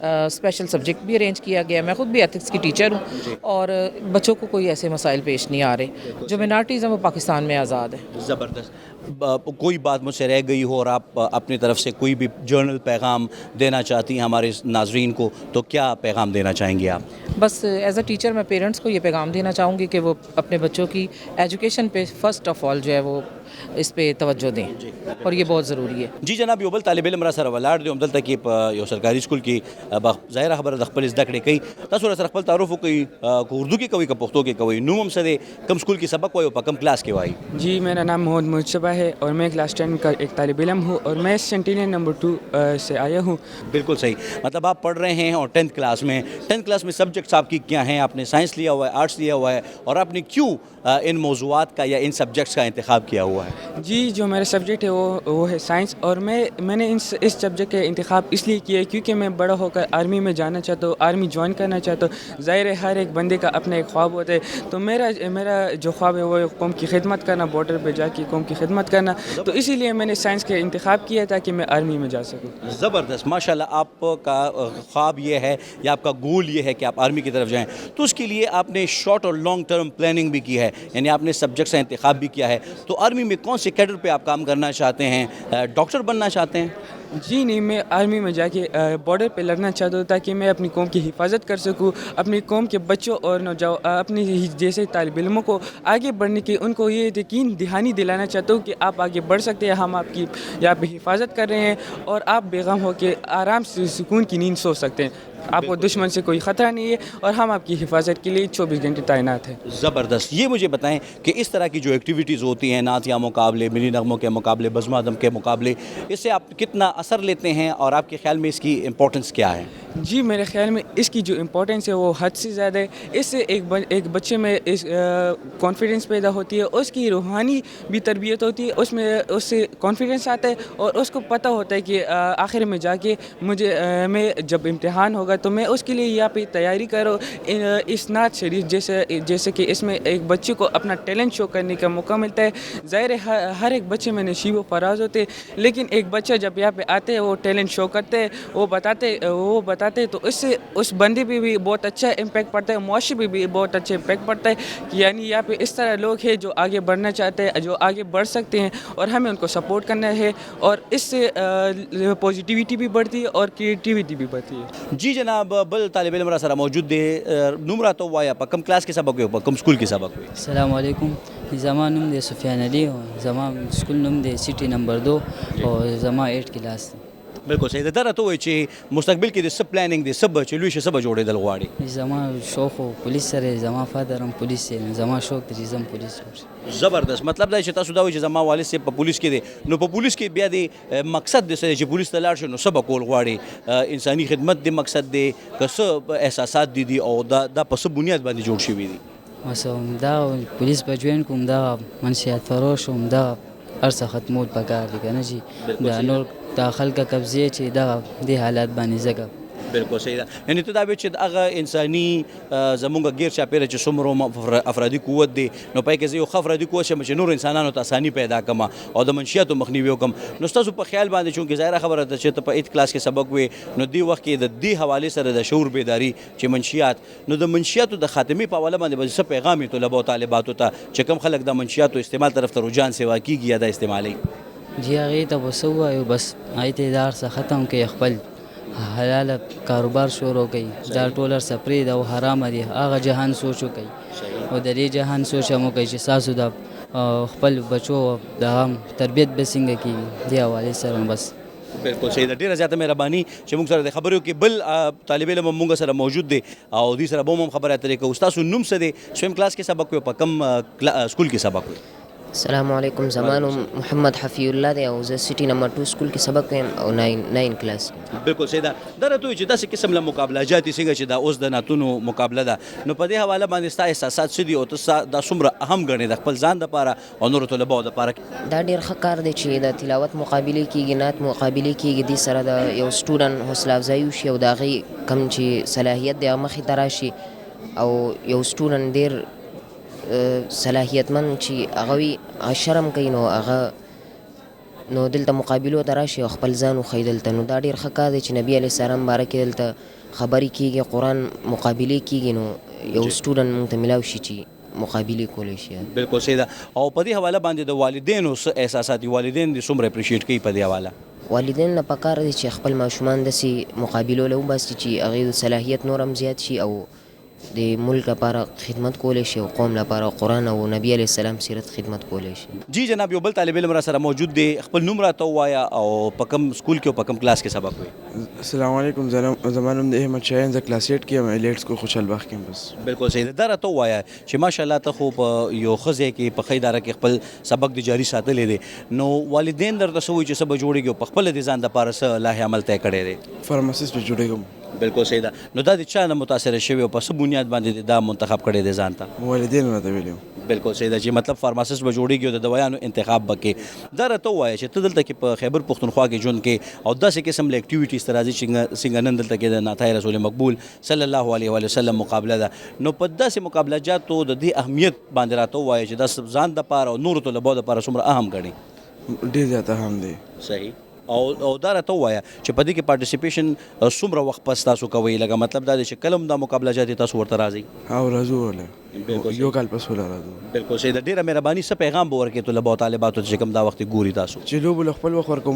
اسپیشل سبجیکٹ بھی ارینج کیا گیا ہے. میں خود بھی ایتھکس کی ٹیچر ہوں اور بچوں کو کوئی ایسے مسائل پیش نہیں آ رہے. جو مینارٹیز ہیں وہ پاکستان میں آزاد ہیں.
زبردست. کوئی بات مجھ سے رہ گئی ہو اور آپ اپنی طرف سے کوئی بھی جرنل پیغام دینا چاہتی ہیں ہمارے ناظرین کو، تو کیا پیغام دینا چاہیں گے آپ؟
بس ایز اے ٹیچر میں پیرنٹس کو یہ پیغام دینا چاہوں گی کہ وہ اپنے بچوں کی ایجوکیشن پہ فرسٹ آف آل جو ہے وہ اس پہ توجہ دیں، اور یہ بہت ضروری ہے.
جی جناب، یو بل طالب علم را سره ولاړ دی همدلته کې یو سرکاري سکول کې ظاهره خبره د خپل زده کړې کوي. تاسو سره خپل تعارف وکړئ، کو اردو کې کوي که پښتو کې کوي، نوم هم څه دی، کم سکول کې سبق وایي او په کم کلاس کې وایي؟
جی میرا نام محمد مجتبیٰ ہے اور میں کلاس 10 کا ایک طالب علم ہوں اور میں سینٹینل نمبر 2 سے آیا ہوں.
بالکل صحیح. مطلب آپ پڑھ رہے ہیں اور 10th کلاس میں. 10th کلاس میں سبجیکٹس آپ کی کیا ہیں؟ آپ نے سائنس لیا ہوا ہے، آرٹس لیا ہوا ہے، اور آپ نے کیوں ان موضوعات کا یا ان سبجیکٹس کا انتخاب کیا ہوا ہے؟
جی جو میرا سبجیکٹ ہے وہ ہے سائنس، اور میں نے اس سبجیکٹ کا انتخاب اس لیے کیا ہے کیونکہ میں بڑا ہو کر آرمی میں جانا چاہتا ہوں، آرمی جوائن کرنا چاہتا ہوں. ظاہر ہے ہر ایک بندے کا اپنا ایک خواب ہوتا ہے، تو میرا جو خواب ہے وہ قوم کی خدمت کرنا، بارڈر پہ جا کے قوم کی خدمت کرنا. تو اسی لیے میں نے سائنس کا انتخاب کیا تاکہ میں آرمی میں جا سکوں.
زبردست. ماشاءاللہ آپ کا خواب یہ ہے یا آپ کا گول یہ ہے کہ آپ آرمی کی طرف جائیں، تو اس کے لیے آپ نے شارٹ اور لانگ ٹرم پلاننگ بھی کی ہے، یعنی آپ نے سبجیکٹس کا انتخاب بھی کیا ہے. تو آرمی میں کون سے کیڈر پہ آپ کام کرنا چاہتے ہیں؟ ڈاکٹر بننا چاہتے ہیں؟
جی نہیں، میں آرمی میں جا کے بارڈر پہ لڑنا چاہتا ہوں تاکہ میں اپنی قوم کی حفاظت کر سکوں، اپنی قوم کے بچوں اور اپنی جیسے طالب علموں کو آگے بڑھنے کی ان کو یہ یقین دہانی دلانا چاہتا ہوں کہ آپ آگے بڑھ سکتے ہیں، ہم آپ کی یہاں پہ حفاظت کر رہے ہیں اور آپ بے غم ہو کے آرام سے سکون کی نیند سو سکتے ہیں. آپ کو دشمن سے کوئی خطرہ نہیں ہے اور ہم آپ کی حفاظت کے لیے 24 گھنٹے تعینات ہیں.
زبردست. یہ مجھے بتائیں کہ اس طرح کی جو ایکٹیویٹیز ہوتی ہیں، نعتیہ مقابلے، ملی نغموں کے مقابلے، بزم ادب کے مقابلے، اس سے آپ کتنا اثر لیتے ہیں اور آپ کے خیال میں اس کی امپورٹنس کیا ہے؟
جی میرے خیال میں اس کی جو امپورٹنس ہے وہ حد سے زیادہ ہے. اس سے ایک بچے میں کانفیڈنس پیدا ہوتی ہے، اس کی روحانی بھی تربیت ہوتی ہے، اس سے کانفیڈنس آتا ہے اور اس کو پتہ ہوتا ہے کہ آخر میں جا کے میں جب امتحان ہوگا تو میں اس کے لیے یہاں پہ تیاری کروں. اس نعت شریف جیسے کہ اس میں ایک بچے کو اپنا ٹیلنٹ شو کرنے کا موقع ملتا ہے. ظاہر ہے ہر ایک بچے میں نشیب و فراز ہوتے ہیں، لیکن ایک بچہ جب یہاں پہ آتے ہیں وہ ٹیلنٹ شو کرتے ہیں، وہ بتاتے تو اس سے اس بندے پہ بھی بہت اچھا امپیکٹ پڑتا ہے، معاشرے پہ بھی بہت اچھا امپیکٹ پڑتا ہے کہ یعنی یہاں پہ اس طرح لوگ ہیں جو آگے بڑھنا چاہتے ہیں، جو آگے بڑھ سکتے ہیں اور ہمیں ان کو سپورٹ کرنا ہے، اور اس سے پازیٹیوٹی بھی بڑھتی ہے اور کریٹیوٹی بھی بڑھتی ہے.
جی جناب، بل طالب علم را سره موجود دی. نمره تو وایا په کم کلاس کې سبق وي، په کم سکول کې سبق وي؟
السلام علیکم. زما نوم دی سفیان علی او زما سکول نوم دی سٹی نمبر 2 او زما 8 کلاس.
بالکل صحیح ده. دا راته ووایي چې مستقبل کې د څه پلانینګ دی، څه به چې لوی شي، څه به جوړېدل غواړي؟
زما شوق خو پولیس سره دی، زما فادر هم پولیس دی، زما شوق دی چې زه هم پولیس شم.
زبردست. مطلب دا چې تاسو دا وایي چې زما والد صاحب په پولیس کې دی، نو په پولیس کې بیا د مقصد د څه دی چې پولیس ته لاړ شي، نو څه به کول غواړي؟ انساني خدمت د مقصد دی که څه احساسات دي او دا په څه بنیاد باندې جوړ شوي دي؟
بس دا پولیس به جوین کوم، دا منشیات فروش هم، دا هر څه ختمول پکار دي که نه چې دا نور دا خلکه قبضې چې دغه دې حالات باندې ځکه.
بالکل صحیح ده. یعنې ته دا وایې چې هغه انساني زمونږ غیر چاپېره چې څومره افرادي قوت دی، نو پای کې زه یو ښه افرادي قوت شم چې نور انسانانو ته اساني پیدا کړم او د منشیاتو مخنیوي وکړم. نو ستاسو په خیال باندې چونکې ظاهره خبره ده چې ته په 8 کلاس کې سبق وې، نو دې وخت کې د دې حوالې سره د شعور بیداري چې منشیات، نو د منشیاتو د خاتمې په حواله باندې به څه پیغام یې طلبه او طالباتو ته چې کوم خلک د منشیاتو استعمال طرف ته رجحان سیوا کېږي یا د استعمالوي؟
جی هغې ته به څه ووایو، بس هغې ته یې دا هر څه ختم کړي، خپل حلاله کاروبار شروع کړي، دا ټول هر څه پرېږده او حرامه دي، هغه جهان سوچ وکړي او د دې جهان سوچ هم وکړي چې ستاسو د خپل بچو د تربیت به څنګه کېږي. دې حوالې سره بس.
بالکل صحیح ده. ډېره زیاته مهرباني چې موږ سره د خبرو کې بل طالب علم هم موږ سره موجود دی او دوی سره به هم خبرې اترې کوو. ستاسو نوم څه دی؟ سویم کلاس کې سبق وی، په کوم سکول کې سبق وی؟
السلام علیکم. زما نوم محمد حفیظ الله دی او زه سټي نمبر 2 سکول کې سبق وایم او 9 کلاس.
بالکل صحیح ده. دا راته وایي چې داسې قسم له مقابله جاتي څنګه چې دا اوس د ناتونو مقابله ده، نو په دې حواله باندې ستا احساسات څه دي او ته دا څومره اهم ګڼې د خپل ځان دپاره او نورو طلباو دپاره؟
دا ډېر ښه کار دی چې د تلاوت مقابلې کېږي، نعت مقابلې کېږي، دې سره د یو سټوډنټ حوصله افزایي وشي او د هغې کوم چې صلاحیت دی هغه مخې ته راشي او یو سټوډنټ ډېر صلاحیتمن چې هغه وي شرم کوي، نو هغه نو دلته مقابلو ته راشي او خپل ځان وښیي دلته. نو دا ډېر ښه کار دی چې نبي علیه السلام باره کې دلته خبرې کېږي، قرآن مقابلې کېږي، نو یو سټوډنټ موږ ته میلاو شي چې مقابلې کولی شي.
بالکل صحیح ده. او په دې حواله باندې د والدینو څه احساسات دي؟ والدین دې څومره اپریشیټ کوي په دې حواله؟
والدین نه پکار دی چې خپل ماشومان داسې مقابلو له وباسي چې هغې صلاحیت نور هم زیات شي او د ملک لپاره خدمت کولی شي او قوم لپاره قرآن او نبی علیه السلام سیرت خدمت کولی شي.
جی جناب، یو بل طالب علم را سره موجود دی. خپل نوم راته ووایه او په کوم سکول کې او په کوم کلاس کې سبق وی؟
السلام علیکم. زما نوم د احمد شاهین، زه کلاس 8 کې یم، ایلیټ سکول خوشحال باغ کیمپس. بالکل
صحیح ده. دا راته ووایه چې ماشاءالله ته خو په یو ښه ځای کې په ښه اداره کې خپل سبق د جاري ساتلی دی، نو والدین درته څه وایي چې څه به جوړېږي او په خپله د ځان دپاره څه لایحه عمل طی کړی دی؟
فارماسیست به جوړېږم.
بالکل صحیح ده. نو دا د چا نه متاثره شوی او په څه بنیاد باندې دا منتخب کړی دی ځان ته؟
والدینو راته ویلي.
بالکل صحیح ده چې مطلب فارماسیست به جوړېږي او د دوایانو انتخاب به کې. دا راته ووایه چې ته دلته کې په خیبر پښتونخوا کې ژوند کې او داسې قسم له اکټیویټیز ته راځي څنګه نن دلته کې د نعتهای رسول مقبول صلی الله علیه و وسلم مقابله ده، نو په داسې مقابله جاتو د دې اهمیت باندې راته ووایه چې دا ځان دپاره او نورو طلباو دپاره څومره اهم ګڼي؟
ډېر زیات اهم دی.
صحیح. او دا راته ووایه چې په دې کې پارټیسیپیشن څومره وخت پس تاسو کوئ؟ لکه مطلب دا دی چې کله هم دا مقابله جاتې تاسو ورته راځئ؟
او راځو وله یو کال پس وله راځو.
بالکل صحیح ده. ډېره مهرباني. څه پیغام به ورکړې طلبه او طالباتو ته چې کوم دا وخت ګوري تاسو؟
چې لوبو له خپل وخت ورکوو،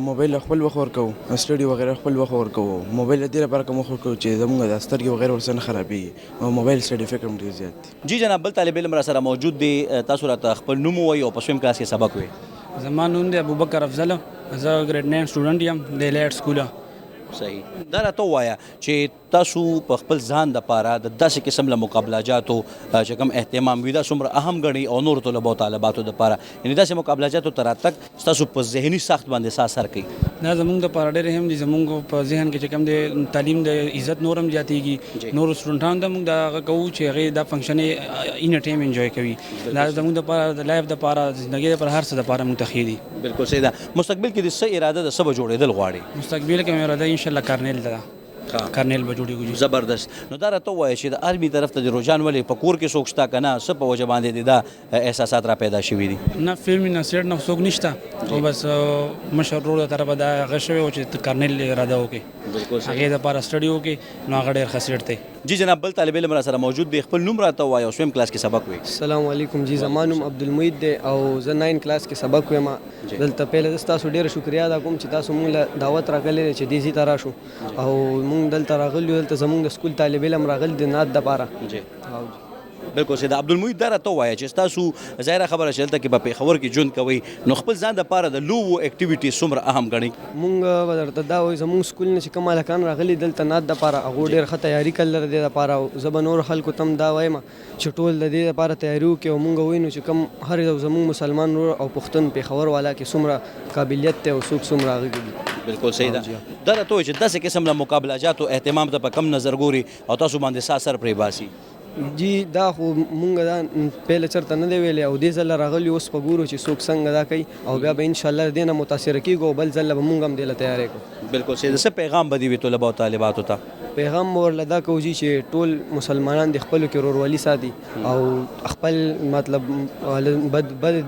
موبایل له خپل وخت ورکوو، سټډي وغیره خپل وخت ورکوو. موبایل د دې لپاره کوم وخت ورکوو چې زموږ د سترګې وغیره ورسره نه خرابېږي او موبایل سټډي افیکټ هم ډېر زیات دی.
جی جناب، بل طالب علم را سره موجود دی. تاسو راته خپل نوم ووایئ او په سویم کلاس کې سبق وی؟
زما نوم دی ابوبکر افضل، زه ګریډ 9 سټوډنټ یم د ایلیټ سکول.
صحیح. دا راته ووایه چې تاسو په خپل ځان دپاره د داسې قسم له مقابلهجاتو چې کوم اهتمام وي دا څومره اهم ګڼئ او نورو طلبو او طالباتو دپاره، یعنې داسې مقابلهجاتو ته راتګ ستاسو په ذهني ساخت باندې څه اثر کوي؟
دا زموږ دپاره ډېر اهم دي. زموږ په ذهن کې چې کوم دی تعلیم د عزت نور هم زیاتېږي، نورو سټوډنټانو ته موږ دا هغه کوو چې هغې دا فنکشن یې ان ټایم انجوی کوي. دا زموږ دپاره د لایف دپاره زندګۍ دپاره هر څه دپاره موږ ته ښې دي.
بالکل صحیح ده. مستقبل کې د څه اراده د څه به جوړېدل غواړي؟
مستقبل کې مې اراده انشاءالله کارنیل ده، کارنیل به جوړېږو.
زبردست. نو دا راته ووایه چې د آرمي طرف ته د رجحان ولې په کور کې څوک شته که نه، څه په وجه باندې د دا احساسات را پیدا شوي دي؟
نه فلم نه سیټ نه څوک نشته، او بس مشر ورور د طرفه دا هغه شوی و چې کارنیل اراده وکړي، هغې دپاره سټډي وکړي، نو هغه ډېر ښه سیټ دی.
جی جناب، بل طالب علم را سره موجود دی. خپل نوم راته ووایه او سویم کلاس کې سبق وی؟
السلام علیکم. جی زما نوم عبدالمجید دی او زه 9 کلاس کې سبق وایم. دلته پهله زه ستاسو ډېره شکریا ادا کوم چې تاسو موږ له دعوت راکړلی دی چې دې ځای ته راشو او موږ دلته راغلي یو. دلته زموږ د سکول طالب علم راغلي د نعت دپاره.
بالکل سیدا عبدالمحید دا راته ووایه چې ستاسو ظاهره خبره چې دلته کې په پېښور کې ژوند کوئ نو خپل ځان دپاره د لوبو اکټیویټي څومره اهم ګڼئ؟
مونږ به درته دا وایو زمونږ سکول نه چې کوم هلکان راغلي دلته نعت دپاره هغو ډېر ښه تیاري کړل د دې دپاره او زه به نورو خلکو ته هم دا وایم چې ټول د دې دپاره تیاري وکړي او مونږ ووینو چې کوم هر یو زمونږ مسلمان ورور او پښتون پېښور والا کې څومره قابلیت دی او څوک څومره هغه کوي.
بالکل صحیح ده. دا راته وایي چې داسې قسم له مقابله اهتمام ته په کم نظر ګوري او تاسو باندې څه اثر پرې باسي؟
جی دا خو مونږ دا پهله چېرته نه دی ویلی او دې ځله راغلي اوس په ګورو چې څوک څنګه دا کوي او بیا به انشاءالله د دې نه متاثره کېږو او بل ځله به مونږ هم دې له تیاری کړو.
بالکل صحیح ده. څه پیغام به دې وي طلبه او طالباتو ته؟
پیغام به ورله دا کوو جي چې ټول مسلمانان د خپلو کې ورورولي ساتي او خپل مطلب بد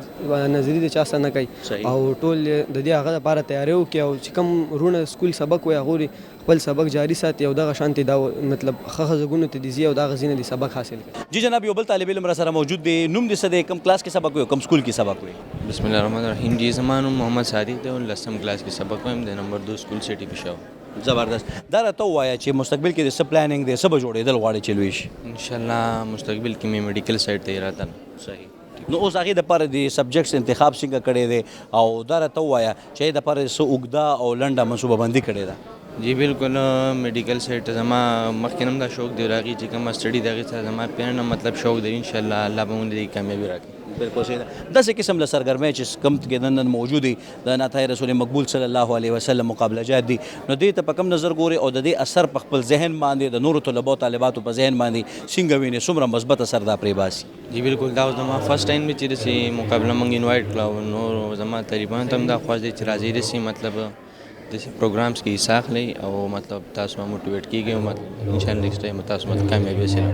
نظري د چا سره نه کوي او ټول د دې هغه لپاره تیاری وکړي او چې کوم وروڼه سکول سبق وایي هغوی خپل سبق جاری ساتي او دغه شانتي دا مطلب ښه غږونو ته دي ځي او دغه ځینې د سبق حاصل کوي.
جی جناب یو بل طالب علم را سره موجود دی. نوم دې څه دی؟ کوم کلاس کې سبق وایي او کوم سکول کې سبق وایي؟
بسم الله الرحمن الرحیم. جی زما نوم محمد صادق دی او 10م کلاس کې سبق وایم د نمبر 2 سکول سټي پېښور.
زبردست. دا راته ووایه چې مستقبل کې د څه پلانینګ دی، څه به جوړېدل غواړئ چې لوی شي؟
انشاءالله مستقبل کې مې میډیکل سایډ ته اراده.
صحیح. نو اوس هغې دپاره د سبجیکټس انتخاب څنګه کړی دی او دا راته ووایه چې هغې دپاره څه اوږده او لنډه منصوبه بندي کړې ده؟
جی بالکل میډیکل سایډ ته زما مخکې هم دا شوق دی راغی چې کومه سټډي د هغې سره زما پیرنه مطلب شوق دی. انشاءالله الله به مونږ دې کامیابي راکړي.
بالکل صحیح ده. داسې قسم له سرګرمۍ چې کم کې نن موجود دي د نعت رسول مقبول صلی الله علیه وسلم مقابله جات دي نو دې ته په کم نظر ګوري او د دې اثر په خپل ذهن باندې د نورو طلبه او طالباتو په ذهن باندې څنګه ویني، څومره مثبت اثر دا پرې باسي؟
جی بالکل دا زما فرست ټایم چې داسې مقابله مونږ انوایټ کړه او نور زما طالبانو ته هم دا خواست دی چې راځئ داسې مطلب داسې پروګرامس کې حصہ اخلئ او مطلب تاسو موټیویټ کیږئ او مطلب انشاءالله نیکسټ ټایم تاسو مطلب کامیابي حاصل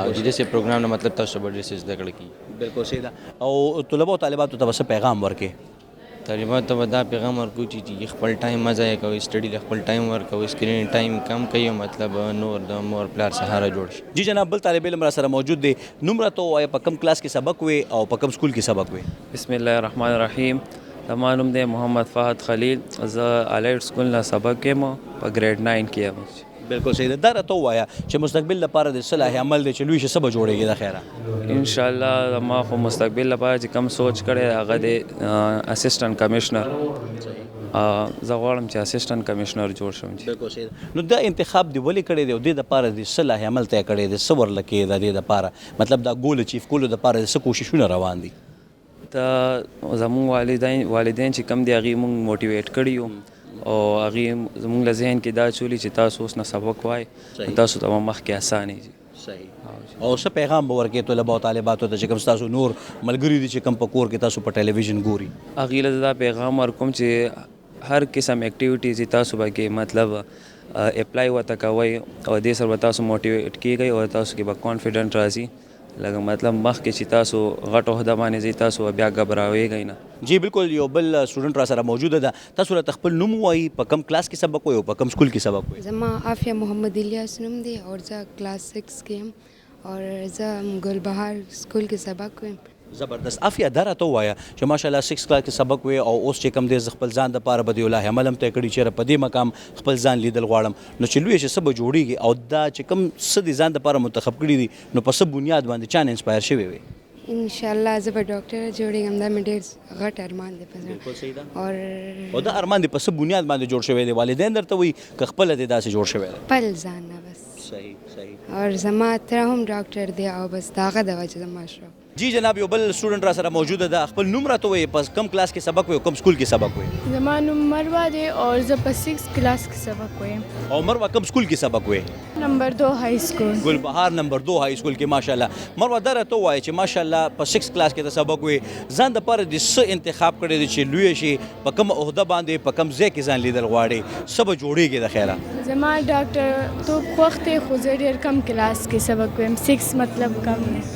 او داسې پروګرام نه مطلب تاسو به ډېر څه زده کړه کیږي.
بالکل صحیح ده. او طلبه او طالباتو ته به څه پیغام ورکړې؟
طالباتو ته به دا پیغام ورکوو چې خپل ټایم مه ضایع کوئ، سټډي له خپل ټایم ورکوئ، سکرین ټایم کم کوئ او مطلب نور د مور پلار سهاره جوړ شي.
جی جناب بل طالب علم را سره موجود دی. نوم راته ووایه په کوم کلاس کې سبق وی او په کوم سکول کې سبق وی؟
بسم الله الرحمن الرحیم. زما نوم دی محمد فهد خلیل. زه الایټ سکول نه سبق یم په ګریډ 9 کې یم.
بالکل صحیح ده. دا راته ووایه چې مستقبل لپاره د صلاح عمل دی چې لوی شي څه به جوړېږي د خیره؟
انشاءالله زما خو مستقبل لپاره چې کم سوچ کړی هغه د اسسټنټ کمشنر زه غواړم چې اسسټنټ کمشنر جوړ شم.
بالکل صحیح ده. نو دا انتخاب دی ولې کړی دی او دې دپاره د صلاح عمل طی کړی دی، څه ورلکې د دې دپاره مطلب دا ګول اچیف کولو دپاره د څه کوششونه روان دي؟
ته زمونږ والدین چې کم دی هغې مونږ موټیویټ کړي یو او هغې زمونږ له ذهن کې دا چولي چې تاسو اوس نه سبق وایي تاسو ته به مخکې اسانې.
صحیح. او څه پیغام به ورکړې طلبه او طالباتو ته چې کوم ستاسو نور ملګري دي چې کوم په کور کې تاسو په ټلویزیون ګوري؟
هغې له دا پیغام ورکوم چې هر قسم اکټیویټیز تاسو به کې مطلب اپلای ورته کوئ او دې سره به تاسو موټیویټ کیږئ او تاسو کې به کانفیډنټ راځي لکه مطلب مخکې چې تاسو غټ عہده باندې ځئ تاسو بیا ګبراویږئ نه.
جی بالکل. یو بل سټوډنټ را سره موجوده ده. تاسو راته خپل نوم ووایي، په کوم کلاس کې سبق وایي او په کوم سکول کې سبق وایي؟
زما عافیه محمد الیاس نوم دی اور زه کلاس 6 کې یم اور زه ګلبهار سکول کې سبق وایم.
زبردست. عافیه دا راته ووایه چې ماشاءالله 6 کلاس کې سبق وایي او اوس چې کوم دی زه خپل ځان دپاره به د الله عمل هم طی کړي چېرې په دې مقام خپل ځان لیدل غواړم نو چې لوی شي څه به جوړېږي او دا چې کوم څه د ځان دپاره منتخب کړي دي نو په څه بنیاد باندې چا نه انسپایر شوی وي؟
انشاءالله زه به ډاکټر جوړېږم. دا مې ډېر غټ ارمان دی په زړه.
او دا ارمان د په څه بنیاد باندې جوړ شوی دی؟ والدین درته وایي که خپله دې داسې جوړ شوی دی؟
خپل ځان نه بس.
صحیح.
اور زما تره هم ډاکټر دی او بس د هغه د وجې زما شوق.
جی جناب یو بل سټوډنټ را سره موجوده ده. خپل نوم راته وایي، په کوم کلاس کې سبق وایي او کوم سکول کې سبق وایي؟
زما نوم مروه دی اور زه په 6 کلاس کې سبق وایم.
او مروه کوم سکول کې سبق وایي؟
نمبر 2 های سکول.
ګلبهار نمبر 2 های سکول کې. ماشاءالله مروه دا راته ووایي چې ماشاءالله په 6 کلاس کې ته سبق وایي، ځان دپاره د څه انتخاب کړی دی چې لوی شي په کوم عہده باندې په کوم ځای کې ځان لیدل غواړي، څه به جوړېږي د خیره؟
زما ډاکټر توپ خوښ دی خو زه ډېر کم کلاس کې سبق وایم، 6 مطلب کم دی.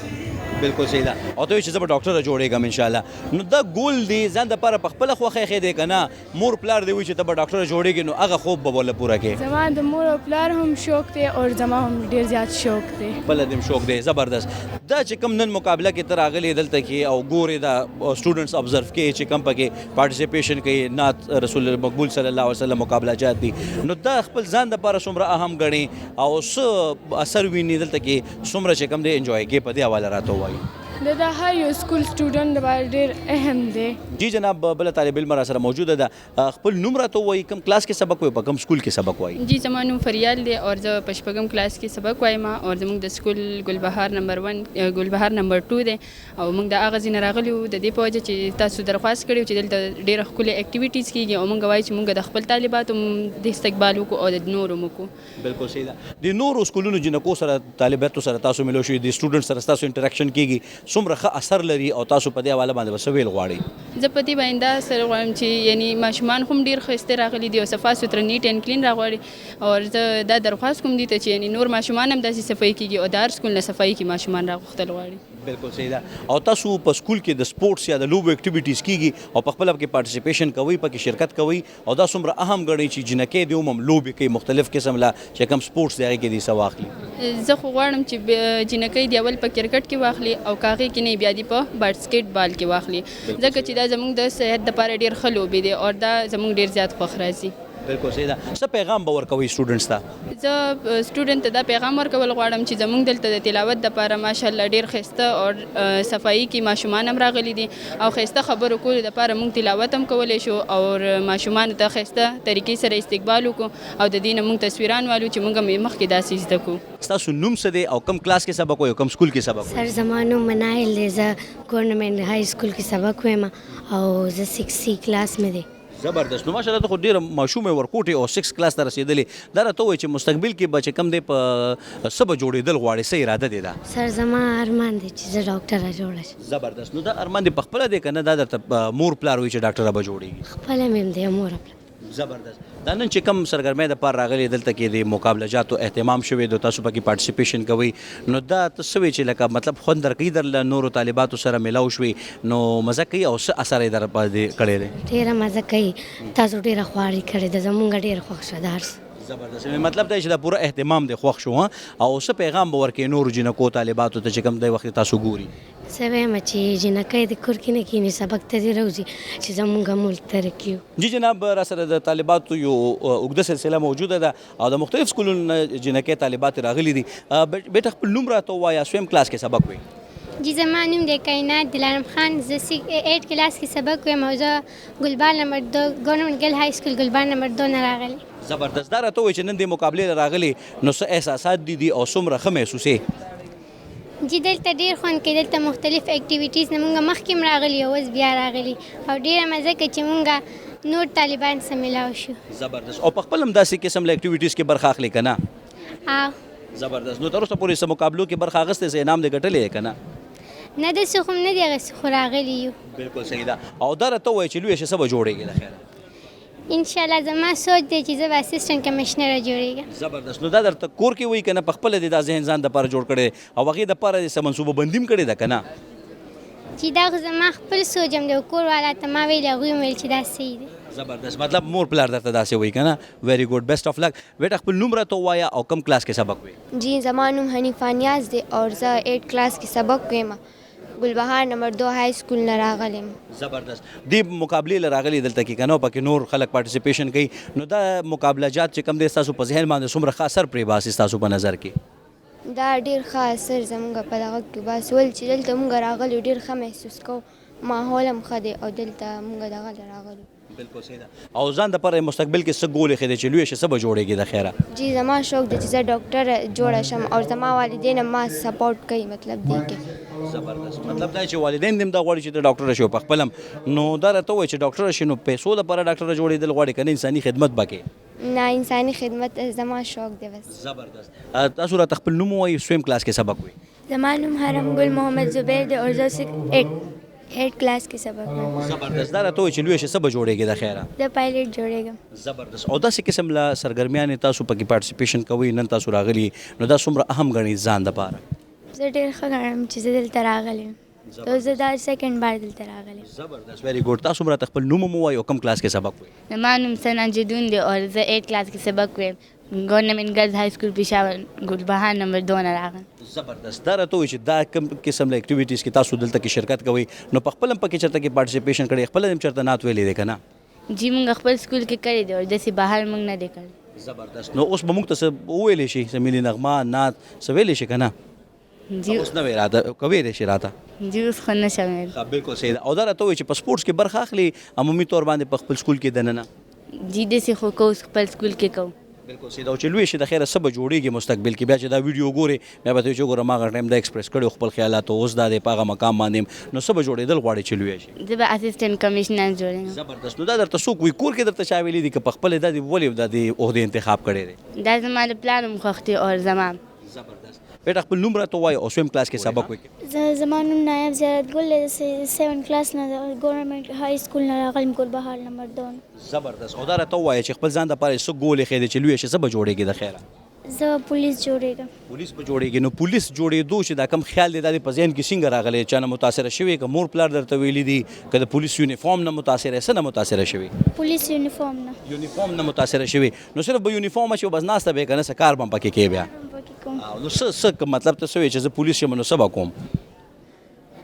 بالکل صحیح ده. او ته وایي چې زه به ډاکټره جوړېږم انشاءالله. نو دا ګول دی ځان دپاره په خپله خوښه ایښی دی که نه مور پلار دی وایي چې ته به ډاکټره جوړېږي نو هغه خوب به ورله پوره کړې؟
زما د مور او پلار هم شوق دی او زما هم ډېر زیات شوق دی.
بله دې هم شوق دی. زبردست. دا چې کوم نن مقابله کې ته راغلی دلته کې او ګورې دا سټوډنټس ابزرو کې چې کوم پکې پارټیسپیشن کوي نعت رسول مقبول صلی الله علیه وسلم مقابله جات دي نو دا خپل ځان دپاره څومره اهم ګڼي او څه اثر ویني دلته کې څومره چې کوم دی انجوای کې په دې حواله راته ووایي.
دا هر یو سکول سټوډنټ لپاره ډېر اهم دی.
جی جناب بله طالب علم را سره موجوده ده خپل نوم راته ووایي کوم کلاس کې سبق وایي په کوم سکول کې سبق وایي؟
جی زما نوم فریال دی اور زه په شپږم کلاس کې سبق وایم اور زموږ د سکول ګلبهار نمبر 1 ګلبهار نمبر 2 دی او موږ د هغه ځای نه راغلي یو د دې په وجه چې تاسو درخواست کړی چې دلته ډېره ښکلې اکټیویټیز کېږي او موږ وایو چې موږ د خپل طالباتو د استقبال وکړو او د نورو وکړو.
بالکل صحیح ده. د نورو سکولونو جنکو سره طالباتو سره تاسو ملو شوي د سټوډنټ سره تاسو انټراکشن کېږي څومره ښه اثر لري او تاسو په دې حواله باندې به څه ویل غواړئ؟
زه په دې باندې دا سره غواړم چې یعنی ماشومان هم ډېر ښایسته راغلي دي او صفا سوتره نیټ اینډ کلین راغواړي او زه دا درخواست کوم دي ته چې یعنی نور ماشومان هم داسې صفایي کېږي او د هر سکول نه صفایي کې ماشومان راغوښتل غواړي.
بالکل صحیح ده. او تاسو په سکول کې د سپورټس یا د لوبو اکټیویټیز کېږي او په خپله پکې پارټیسپیشن کوئ پکې شرکت کوئ او دا څومره اهم ګڼئ چې جنکۍ دې هم لوبې کوي مختلف قسم لا چې کوم سپورټس دی هغې کې دې څه واخلي؟
زه خو غواړم چې جنکۍ دې اول په کرکټ کې واخلي او که هغې کې نه بیا دې په باسکټ بال کې واخلي ځکه چې دا زموږ د صحت دپاره ډېر ښه لوبې دی او دا زموږ ډېر زیات خوښ راځي.
بالکل صحیح ده. څه پیغام به ورکوئ سټوډنټس ته؟
زه سټوډنټ ته دا پیغام ورکول غواړم چې زموږ دلته د تلاوت دپاره ماشاءالله ډېر ښایسته او صفایي کې ماشومان هم راغلي دي او ښایسته خبرو کولو دپاره موږ تلاوت هم کولی شو او ماشومانو ته ښایسته طریقې سره استقبال وکړو او د دې نه موږ تصویران والو چې موږ هم مخکې داسې زده کړو.
ستاسو نوم څه دی او کوم کلاس کې سبق وایي او کوم سکول کې سبق وایي؟
سر زما نوم منایل دی. زه ګورنمنټ های سکول کې سبق وایم او زه 6 کلاس مې دی.
زبردست. نو ماشاءالله ته خو ډېره ماشومه ورکوټې او 6 کلاس ته رسېدلې دا راته ووایي چې مستقبل کې به چې کوم دی په څه به جوړېدل غواړې څه اراده دی دا؟
سر زما ارمان دی چې زه ډاکټره جوړه شم.
زبردست. نو دا ارمان دې پخپله دی که نه دا درته مور پلار وایي چې ډاکټره به جوړېږي؟
خپله مې هم دی مور پلار.
زبردست. دا نن چې کوم سرګرمۍ دپاره راغلي دلته کې د مقابله جاتو اهتمام شوی د تاسو پکې پارټیسپیشن کوئ نو دا ته څه وایي چې لکه مطلب خوند درکوي درله نورو طالباتو سره ملاو شوي نو مزه کوي او څه اثر یې در باندې کړی دی؟
ډېره مزه کوي. تاسو ډېره خواري کړې ده زموږ ډېر خوښ شوه دا هر څه.
زبردست. مطلب دا چې دا پوره اهتمام دی خوښ شو او څه پیغام به ورکوي نورو جنکو طالباتو ته چې کوم دی وخت تاسو ګوري؟
زه وایم چې جنکۍ د کور کې نه کښېني سبق ته دې راوځي چې زموږ ملک ترقي وکړي.
جی جناب را سره د طالباتو یو اوږده سلسله موجوده ده او د مختلف سکولونو نه جنکۍ طالبات راغلي دي. بیټه خپل نوم راته ووایه سویم کلاس کې سبق وایي؟
جی زما نوم دی کائنات دلارم خان. زه 8 کلاس کې سبق وایم او زه ګلبهار نمبر 2 ګورنمنټ ګرل های سکول ګلبهار نمبر 2 نه راغلی.
زبردست. دا راته ووایي چې نن دې مقابلې راغلي نو څه احساسات دي او څومره ښه محسوسې؟
جی دلته ډېر خوند کوي. دلته مختلف اکټیویټیز نه موږ مخکې هم راغلي او اوس بیا راغلي او ډېره مزه کوي چې موږ نور طالبان سره ملاو شو.
زبردست. او په خپل هم داسې قسم له اکټیویټیز کې برخه اخلي که نه؟ زبردست. نو تر اوسه پورې څه مقابلو کې برخه اخیستې څه انعام دې ګټلی که نه؟
نه داسې خو هم نه دی اخیستی خو راغلي یو.
بالکل صحیح ده. او دا راته ووایي چې لویه شې څه به جوړېږي د خیره؟
انشاءالله زما سوچ دی چې زه به اسسټنټ کمشنره جوړېږم.
زبردست. نو دا درته کور کې وایي که نه پخپله دې دا ذهن ځان دپاره جوړ کړی او هغې دپاره دې څه منصوبه بندي هم کړې ده که نه؟
چې دا خو زما خپل سوچ هم دی او کور والا ته ما ویل هغوی هم ویل چې دا صحیح دی.
زبردست. مطلب مور پلار درته داسې وایي که نه؟ ویری ګډ بیسټ آف لک. بیټه خپل نوم راته ووایه او کم کلاس کې سبق وایي؟
جی زما نوم حنیفه نیاز دی اور زه 8 کلاس کې سبق وایم ګلبهار نمبر 2 های سکول نه راغلم.
زبردست. دې مقابلې له راغلي دلته کې که نه پکې نور خلک پارټیسپیشن کوي نو دا مقابله جات چې کوم دی ستاسو په ذهن باندې څومره ښه اثر پرې باسي ستاسو په نظر کې؟
دا ډېر ښه اثر زموږ په دغه کې باسي ولې چې دلته موږ راغلو ډېر ښه محسوس کوو ماحول هم ښه دی او دلته موږ دغه راغلو.
بالکل صحیح ده. او ځان دپاره مستقبل کې څه ګول ایښی دی چې لویه شې څه به جوړېږي د خیره؟
جی زما شوق دی چې زه ډاکټره جوړه شم او زما والدین هم ما سپورټ کوي مطلب دی کې.
زبردست. مطلب دا چې والدین دې هم دا غواړي چې ته ډاکټره شې او پخپله هم نو دا راته ووایي چې ډاکټره شې نو پیسو دپاره ډاکټره جوړېدل غواړي که نه انساني خدمت به کوې؟
نه انساني خدمت زما شوق دی بس.
زبردست. تاسو راته خپل نوم ووایي سویم کلاس کې سبق وایي؟
زما نوم حرم ګل محمد زبیر دی اور زه 8 کلاس کې سبق وایم.
زبردست. دا راته وایي چې لویه شې څه به جوړېږي د خیره؟
زه پایلټ جوړېږم.
زبردست. او داسې قسم له سرګرمیانې تاسو پکې پارټیسپیشن کوئ نن تاسو راغلي نو دا څومره اهم ګڼئ ځان دپاره؟
زه ډېر ښه ګڼم چې زه دلته راغلی یم. تو زه دا سیکنډ بار دلته راغلی.
زبردست. ویری ګډ. تاسو هم راته خپل نوم هم ووایئ او کوم کلاس کې سبق وایي؟
زما نوم سنا جدون دی اور زه 8 کلاس کې سبق وایم.
گورنمنٹ گرلز های سکول پېښور ګلبهار نمبر 2 نه راغلم.
زبردست. دا راته وایي چې دا کوم قسم له اکټیویټیز کې تاسو دلته کې شرکت کوئ نو په خپل هم پکې چېرته کې پارټیسپیشن کړی خپل هم چېرته نعت ویلی دی که نه؟
جی مونږ خپل سکول کې کړی دی او داسې بهر مونږ نه دی کړی.
زبردست. نو اوس به موږ ته څه وویلی شي څه ملي نغمه نعت څه ویلی شي که نه؟
جی
اوس نه وی راته که ویلی شي راته؟
جی اوس خو نه شم ویلی.
بالکل صحیح ده. او دا راته وایي چې په سپورټس کې برخه اخلي عمومي طور باندې په خپل سکول کې دننه؟
جی داسې خو کوو خپل سکول کې کوو.
بالکل صحیح ده. او چې لوی شي د خیره څه به جوړېږي مستقبل کې بیا چې دا ویډیو ګورې بیا به ته وایي چې وګوره ما هغه ټایم دا ایکسپریس کړی خپل خیالات اوس دا دی په هغه مقام باندې نو څه به جوړېدل غواړې چې لوی شي؟
زه به اسسټنټ کمیشنر جوړېږم.
زبردست. نو دا درته څوک وایي کور کې درته چا ویلي دي که په خپل دا دې ولې دا دې عهدې انتخاب کړی دی؟
دا زما د پلار هم خوښ دی او زما هم.
زبردست. بیټه خپل نوم راته ووایه او سویم کلاس کې سبق وکړي.
زما نوم نایب زیارت ګل دی 7 کلاس نه ګورنمنټ های سکول نه راغلم ګلبهار نمبر 2.
زبردست. او دا راته ووایه چې خپل ځان دپاره څه ګول یې ښی دی چې لوی شي څه به جوړېږي د خیره؟
زه پولیس جوړېږم.
پولیس به جوړېږي. نو پولیس جوړېدو چې دا کم خیال دی دا دې په ذهن کې څنګه راغلی چا نه متاثره شوی که مور پلار درته ویلي دي که د پولیس یونیفارم نه متاثره څه نه متاثره شوي؟
پولیس یونیفارم نه.
یونیفارم نه متاثره شوي. نو صرف به یونیفارم شي او بس ناسته به یې که نه څه کار به هم پکې کوې بیا؟ نو څه مطلب ته څه وایي چې زه پولیس یم نو څه به کوم؟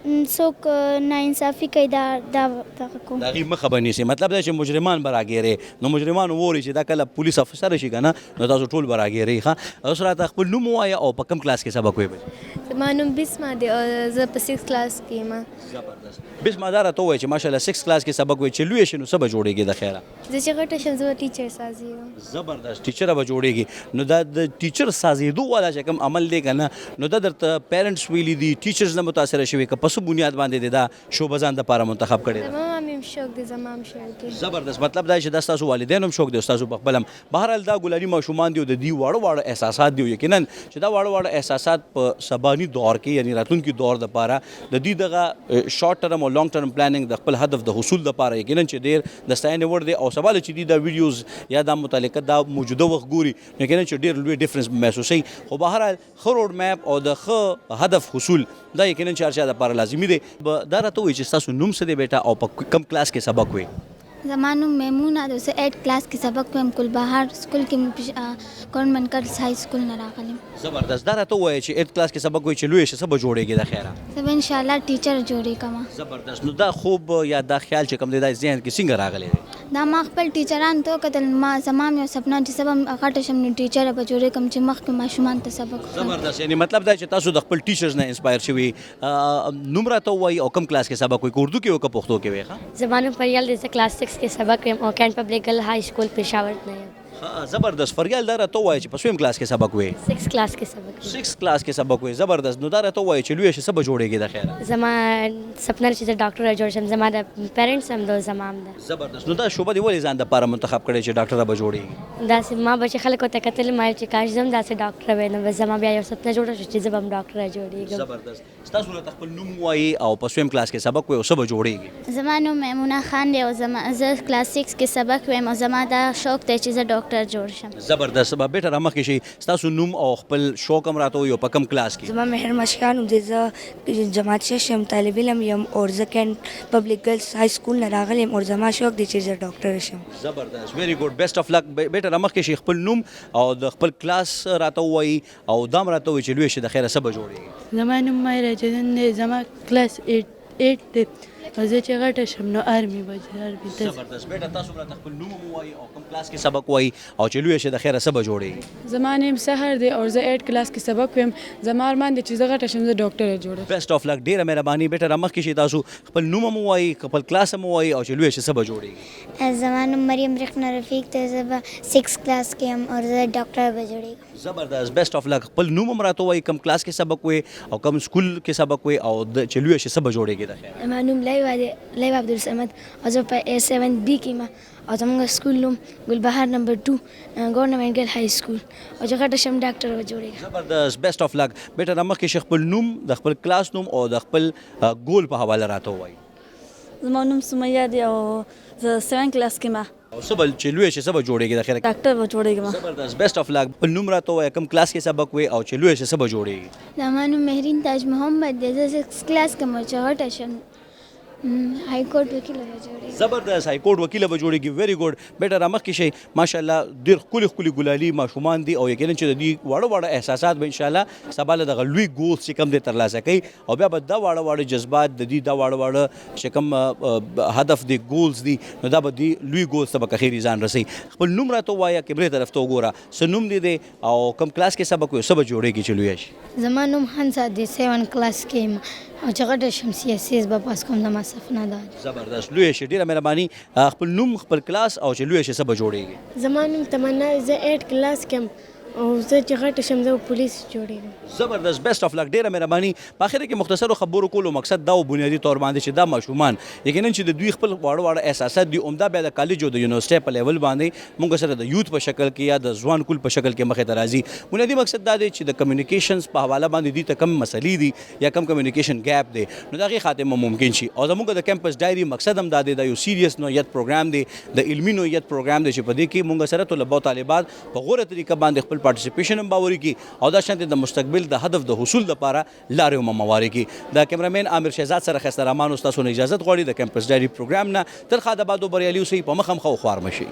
څوک ناانصافي کوي دا دغه کوم
د هغې مخه به نیسي. مطلب دا چې مجرمان به راګیرئ نو مجرمان ووري چې دا کله پولیس افسر شي که نه نو تاسو ټول به راګیرئ. ښه اوس راته خپل نوم ووایه او په کوم کلاس کې سبق ویې؟
زما نوم بسمه دی او زه په 6 کلاس کې یم.
زبردست. بسمه دا راته ووایه چې ماشاءالله 6 کلاس کې سبق وایي چې لوی شي نو څه به جوړېږي د خیره؟
زه چې غټه شم زه به ټیچر سازېږم.
زبردست. ټیچره به جوړېږي. نو دا د ټیچر سازېدو والا چې کوم عمل دی که نه نو دا درته پیرنټس ویلي دي ټیچرز نه متاثره شوي که په څه بنیاد باندې دی دا شعبه ځان دپاره منتخب کړې ده؟
زما مامي هم شوق دی زما هم شوق دی.
زبردست. مطلب دا چې دا ستاسو والدینو هم شوق دی او ستاسو په خپل هم. بهرحال دا ګلاني ماشومان دي او د دوی واړه واړه احساسات دي او یقینا چې دا واړه واړه احساسات په سباني دور کې یعنی راتلونکي دور دپاره د دوی دغه شارټ ټرم او لانګ ټرم پلانینګ د خپل هدف د حصول دپاره یقینا چې ډېر د ستاینې وړ دی او سوال چې دوی دا ویډیوز یا دا متعلقه دا موجوده وخت ګوري نو یقینا چې ډېر لوی ډفرنس محسوسوي. خو بهرحال ښه روډ میپ او د ښه هدف حصول دا یقینا چې هر چا دپاره لازمي دی. دا راته وایي چې ستاسو نوم څه دی بیټه او په کم کلاس کې سبق وایي؟
زما نوم میمونه ده. زه 8 کلاس کې سبق وایم ګلبهار سکول کې ګورنمنټ گرلز های سکول نه راغلم.
زبردست. دا راته ووایه چې 8 کلاس کې سبق وایي چې لوی شي څه به جوړېږي د خیره؟
زه به انشاءالله ټیچر جوړېږم.
زبردست. نو دا خوب یا دا خیال چې کوم دی دا ذهن کې څنګه راغلی دی؟
دا ما خپل ټیچرانو ته وکتل ما زما هم یو سپنا چې زه به غټه شم نو ټیچره به جوړېږم چې مخکې ماشومانو ته سبق وښیم.
زبردست. یعنې مطلب دا چې تاسو د خپل ټیچرز نه انسپایر شوي. نوم راته ووایي او کوم کلاس کې سبق وایي که اردو کې وي که پښتو کې وي؟ ښه
زما نوم فریال دی. زه کلاس 6 کې سبق وایم او کینټ پبلک گرل های سکول پېښور نه یم.
زبردست. فریال دا راته ووایه چې په سویم کلاس کې سبق وایي؟
6 کلاس کې سبق وایم.
6 کلاس کې سبق وایي. زبردست. نو دا راته ووایه چې لوی شي څه به جوړېږي د خیره؟
زما سپنا چې زه ډاکټره جوړ شم. زما د پیرنټس هم ده زما هم ده.
زبردست. نو دا شعبه دې ولې ځان دپاره منتخب کړې چې ډاکټره به جوړېږي؟
داسې ما به چې خلکو ته کتل ما چې کاش زه هم داسې ډاکټره وای نو بس زما بیا یو سپنا جوړه شو چې زه به هم ډاکټره جوړېږم.
زبردست. ستاسو راته خپل نوم ووایي او په سویم کلاس کې سبق وایي او څه به جوړېږي؟
زما نوم میمونه خان دی او زه کلاس 6 کې سبق وایم او زما دا شوق دی چې زه ډاکټر جوړ شم.
زبردست. به بیټه رامخکې شي ستاسو نوم او خپل شوق هم راته وایي او په کوم کلاس کې؟
زما مهر مشکان نوم دی. زه جماعت 6 یم طالب علم یم او زه کینټ پبلک گرلز های سکول نه راغلی یم او زما شوق دی چې زه ډاکټر شم.
زبردست. ویری ګوډ. بیسټ اف لک. بیټه رامخکې شي خپل نوم او د خپل کلاس راته ووایي او دا هم راته وایي چې لوی شي د خیره څه به جوړېږي؟
زما نوم مایرا جدن دی. زما کلاس 8 دی او زه چې غټه شم نو آرمي به ځم.
زبردست. بیټه تاسو راته خپل نوم هم ووایي او کوم کلاس کې سبق وایي او چې لوی شي د خیره څه به جوړېږي؟
زما نیم سحر دی او زه 8 کلاس کې سبق وایم. زما ارمان دی چې زه غټه شم زه ډاکټره جوړم.
بیسټ اف لک. ډېره مهرباني. بیټه رامخکې شي تاسو خپل نوم هم ووایي خپل کلاس هم ووایي او چې لوی شي څه به جوړېږي؟
زما نوم مریم رخنا رفیق دی. زه به 6 کلاس کې یم او زه ډاکټر به جوړېږم.
زبردست. بیسټ اف لک. خپل نوم هم راته ووایي کوم کلاس کې سبق وایي او کوم سکول کې سبق وایي او چې لوی شي څه به جوړېږي د خیره؟
زما نوم لیوا عبدالصمد او زه په 7B کې یم او زموږ سکول نوم ګلبهار نمبر 2 ګورنمنټ ګرل های سکول او چې غټه شم ډاکټر به جوړېږم.
زبردست. بیسټ اف لک. بیټه رامخکې شي خپل نوم د خپل کلاس نوم او د خپل ګول په حواله راته ووایي.
زما نوم سمیه دی او زه 7 کلاس کې ما
او څه به چې لوی شي څه به جوړېږي د خیره؟
ډاکټر به جوړېږم.
زبردست. بیسټ اف لک. خپل نوم راته ووایه کوم کلاس کې سبق وایي او چې لوی شي څه به جوړېږي؟
زما نوم مهرین تاج محمد دی. زه 6 کلاس کې یم چې غټه شم
هائی کورټ وکیل به جوړېږي.
زبردست های کورټ وکیل به جوړیږي. ویری ګډ بیټه را مخکې شئ. ماشاءالله ډېر ښکلي ښکلي ګلالي ماشومان دي او یقینا چې د دوی واړه واړه احساسات به انشاءالله سبا له دغه لوی ګولز چې کوم دی ترلاسه کوي او بیا به دا واړه واړه جذبات د دوی دا واړه واړه چې کوم هدف دی ګولز دي نو دا به دوی لوی ګولز ته به که خیري ځان رسوي. خپل نوم راته ووایه کیمرې طرف ته وګوره څه نوم دې دی او کوم کلاس کې سبق وایي څه به جوړېږي چې لویه شي؟
زما نوم حنسا دی 7 کلاس کې یم او چې غټه شم CSS به پاس کوم زما صفنه ده.
زبردست لویه شي. ډېره مهرباني. خپل نوم خپل کلاس او چې لویه شي څه به جوړېږي؟
زما نوم تمنا زه 8 کلاس کې یم او زه چې غټه شم زه پولیس جوړېږم.
زبردست بیسټ اف لک. ډېره مهرباني. په اخر کې مختصرو خبرو کولو مقصد دا و بنیادي طور باندې چې دا ماشومان یقینا چې د دوی خپل واړه واړه احساسات دي عمده بیا د کالج او د یونیورسټۍ په لیول باندې موږ سره د یوث په شکل کې یا د ځوان کول په شکل کې مخې ته راځي. بنیادي مقصد دا دی چې د کمیونیکیشنز په حواله باندې دوی ته کم مسلې دي یا کم کمیونیکیشن ګیپ دی نو د هغې خاتمه ممکن شي. او زموږ د کیمپس ډایري مقصد هم دا دی دا یو سیریس نوعیت پروګرام دی د علمي نوعیت پروګرام دی چې په دې کې موږ سره طلبه او طالبات په غوره طریقه باندې خپل پارټیسپیشن هم باوري کی او دا شانتي د مستقبل د هدف د حصول لپاره لارې هم مواري کی. د کیمرامین عامر شهزاد سره خسته رحمان استاد سونه اجازه غواړي د کیمپس ډایري پروګرام نه تر خا د بادو بریالي اوسئ په مخم خو خوار مشي.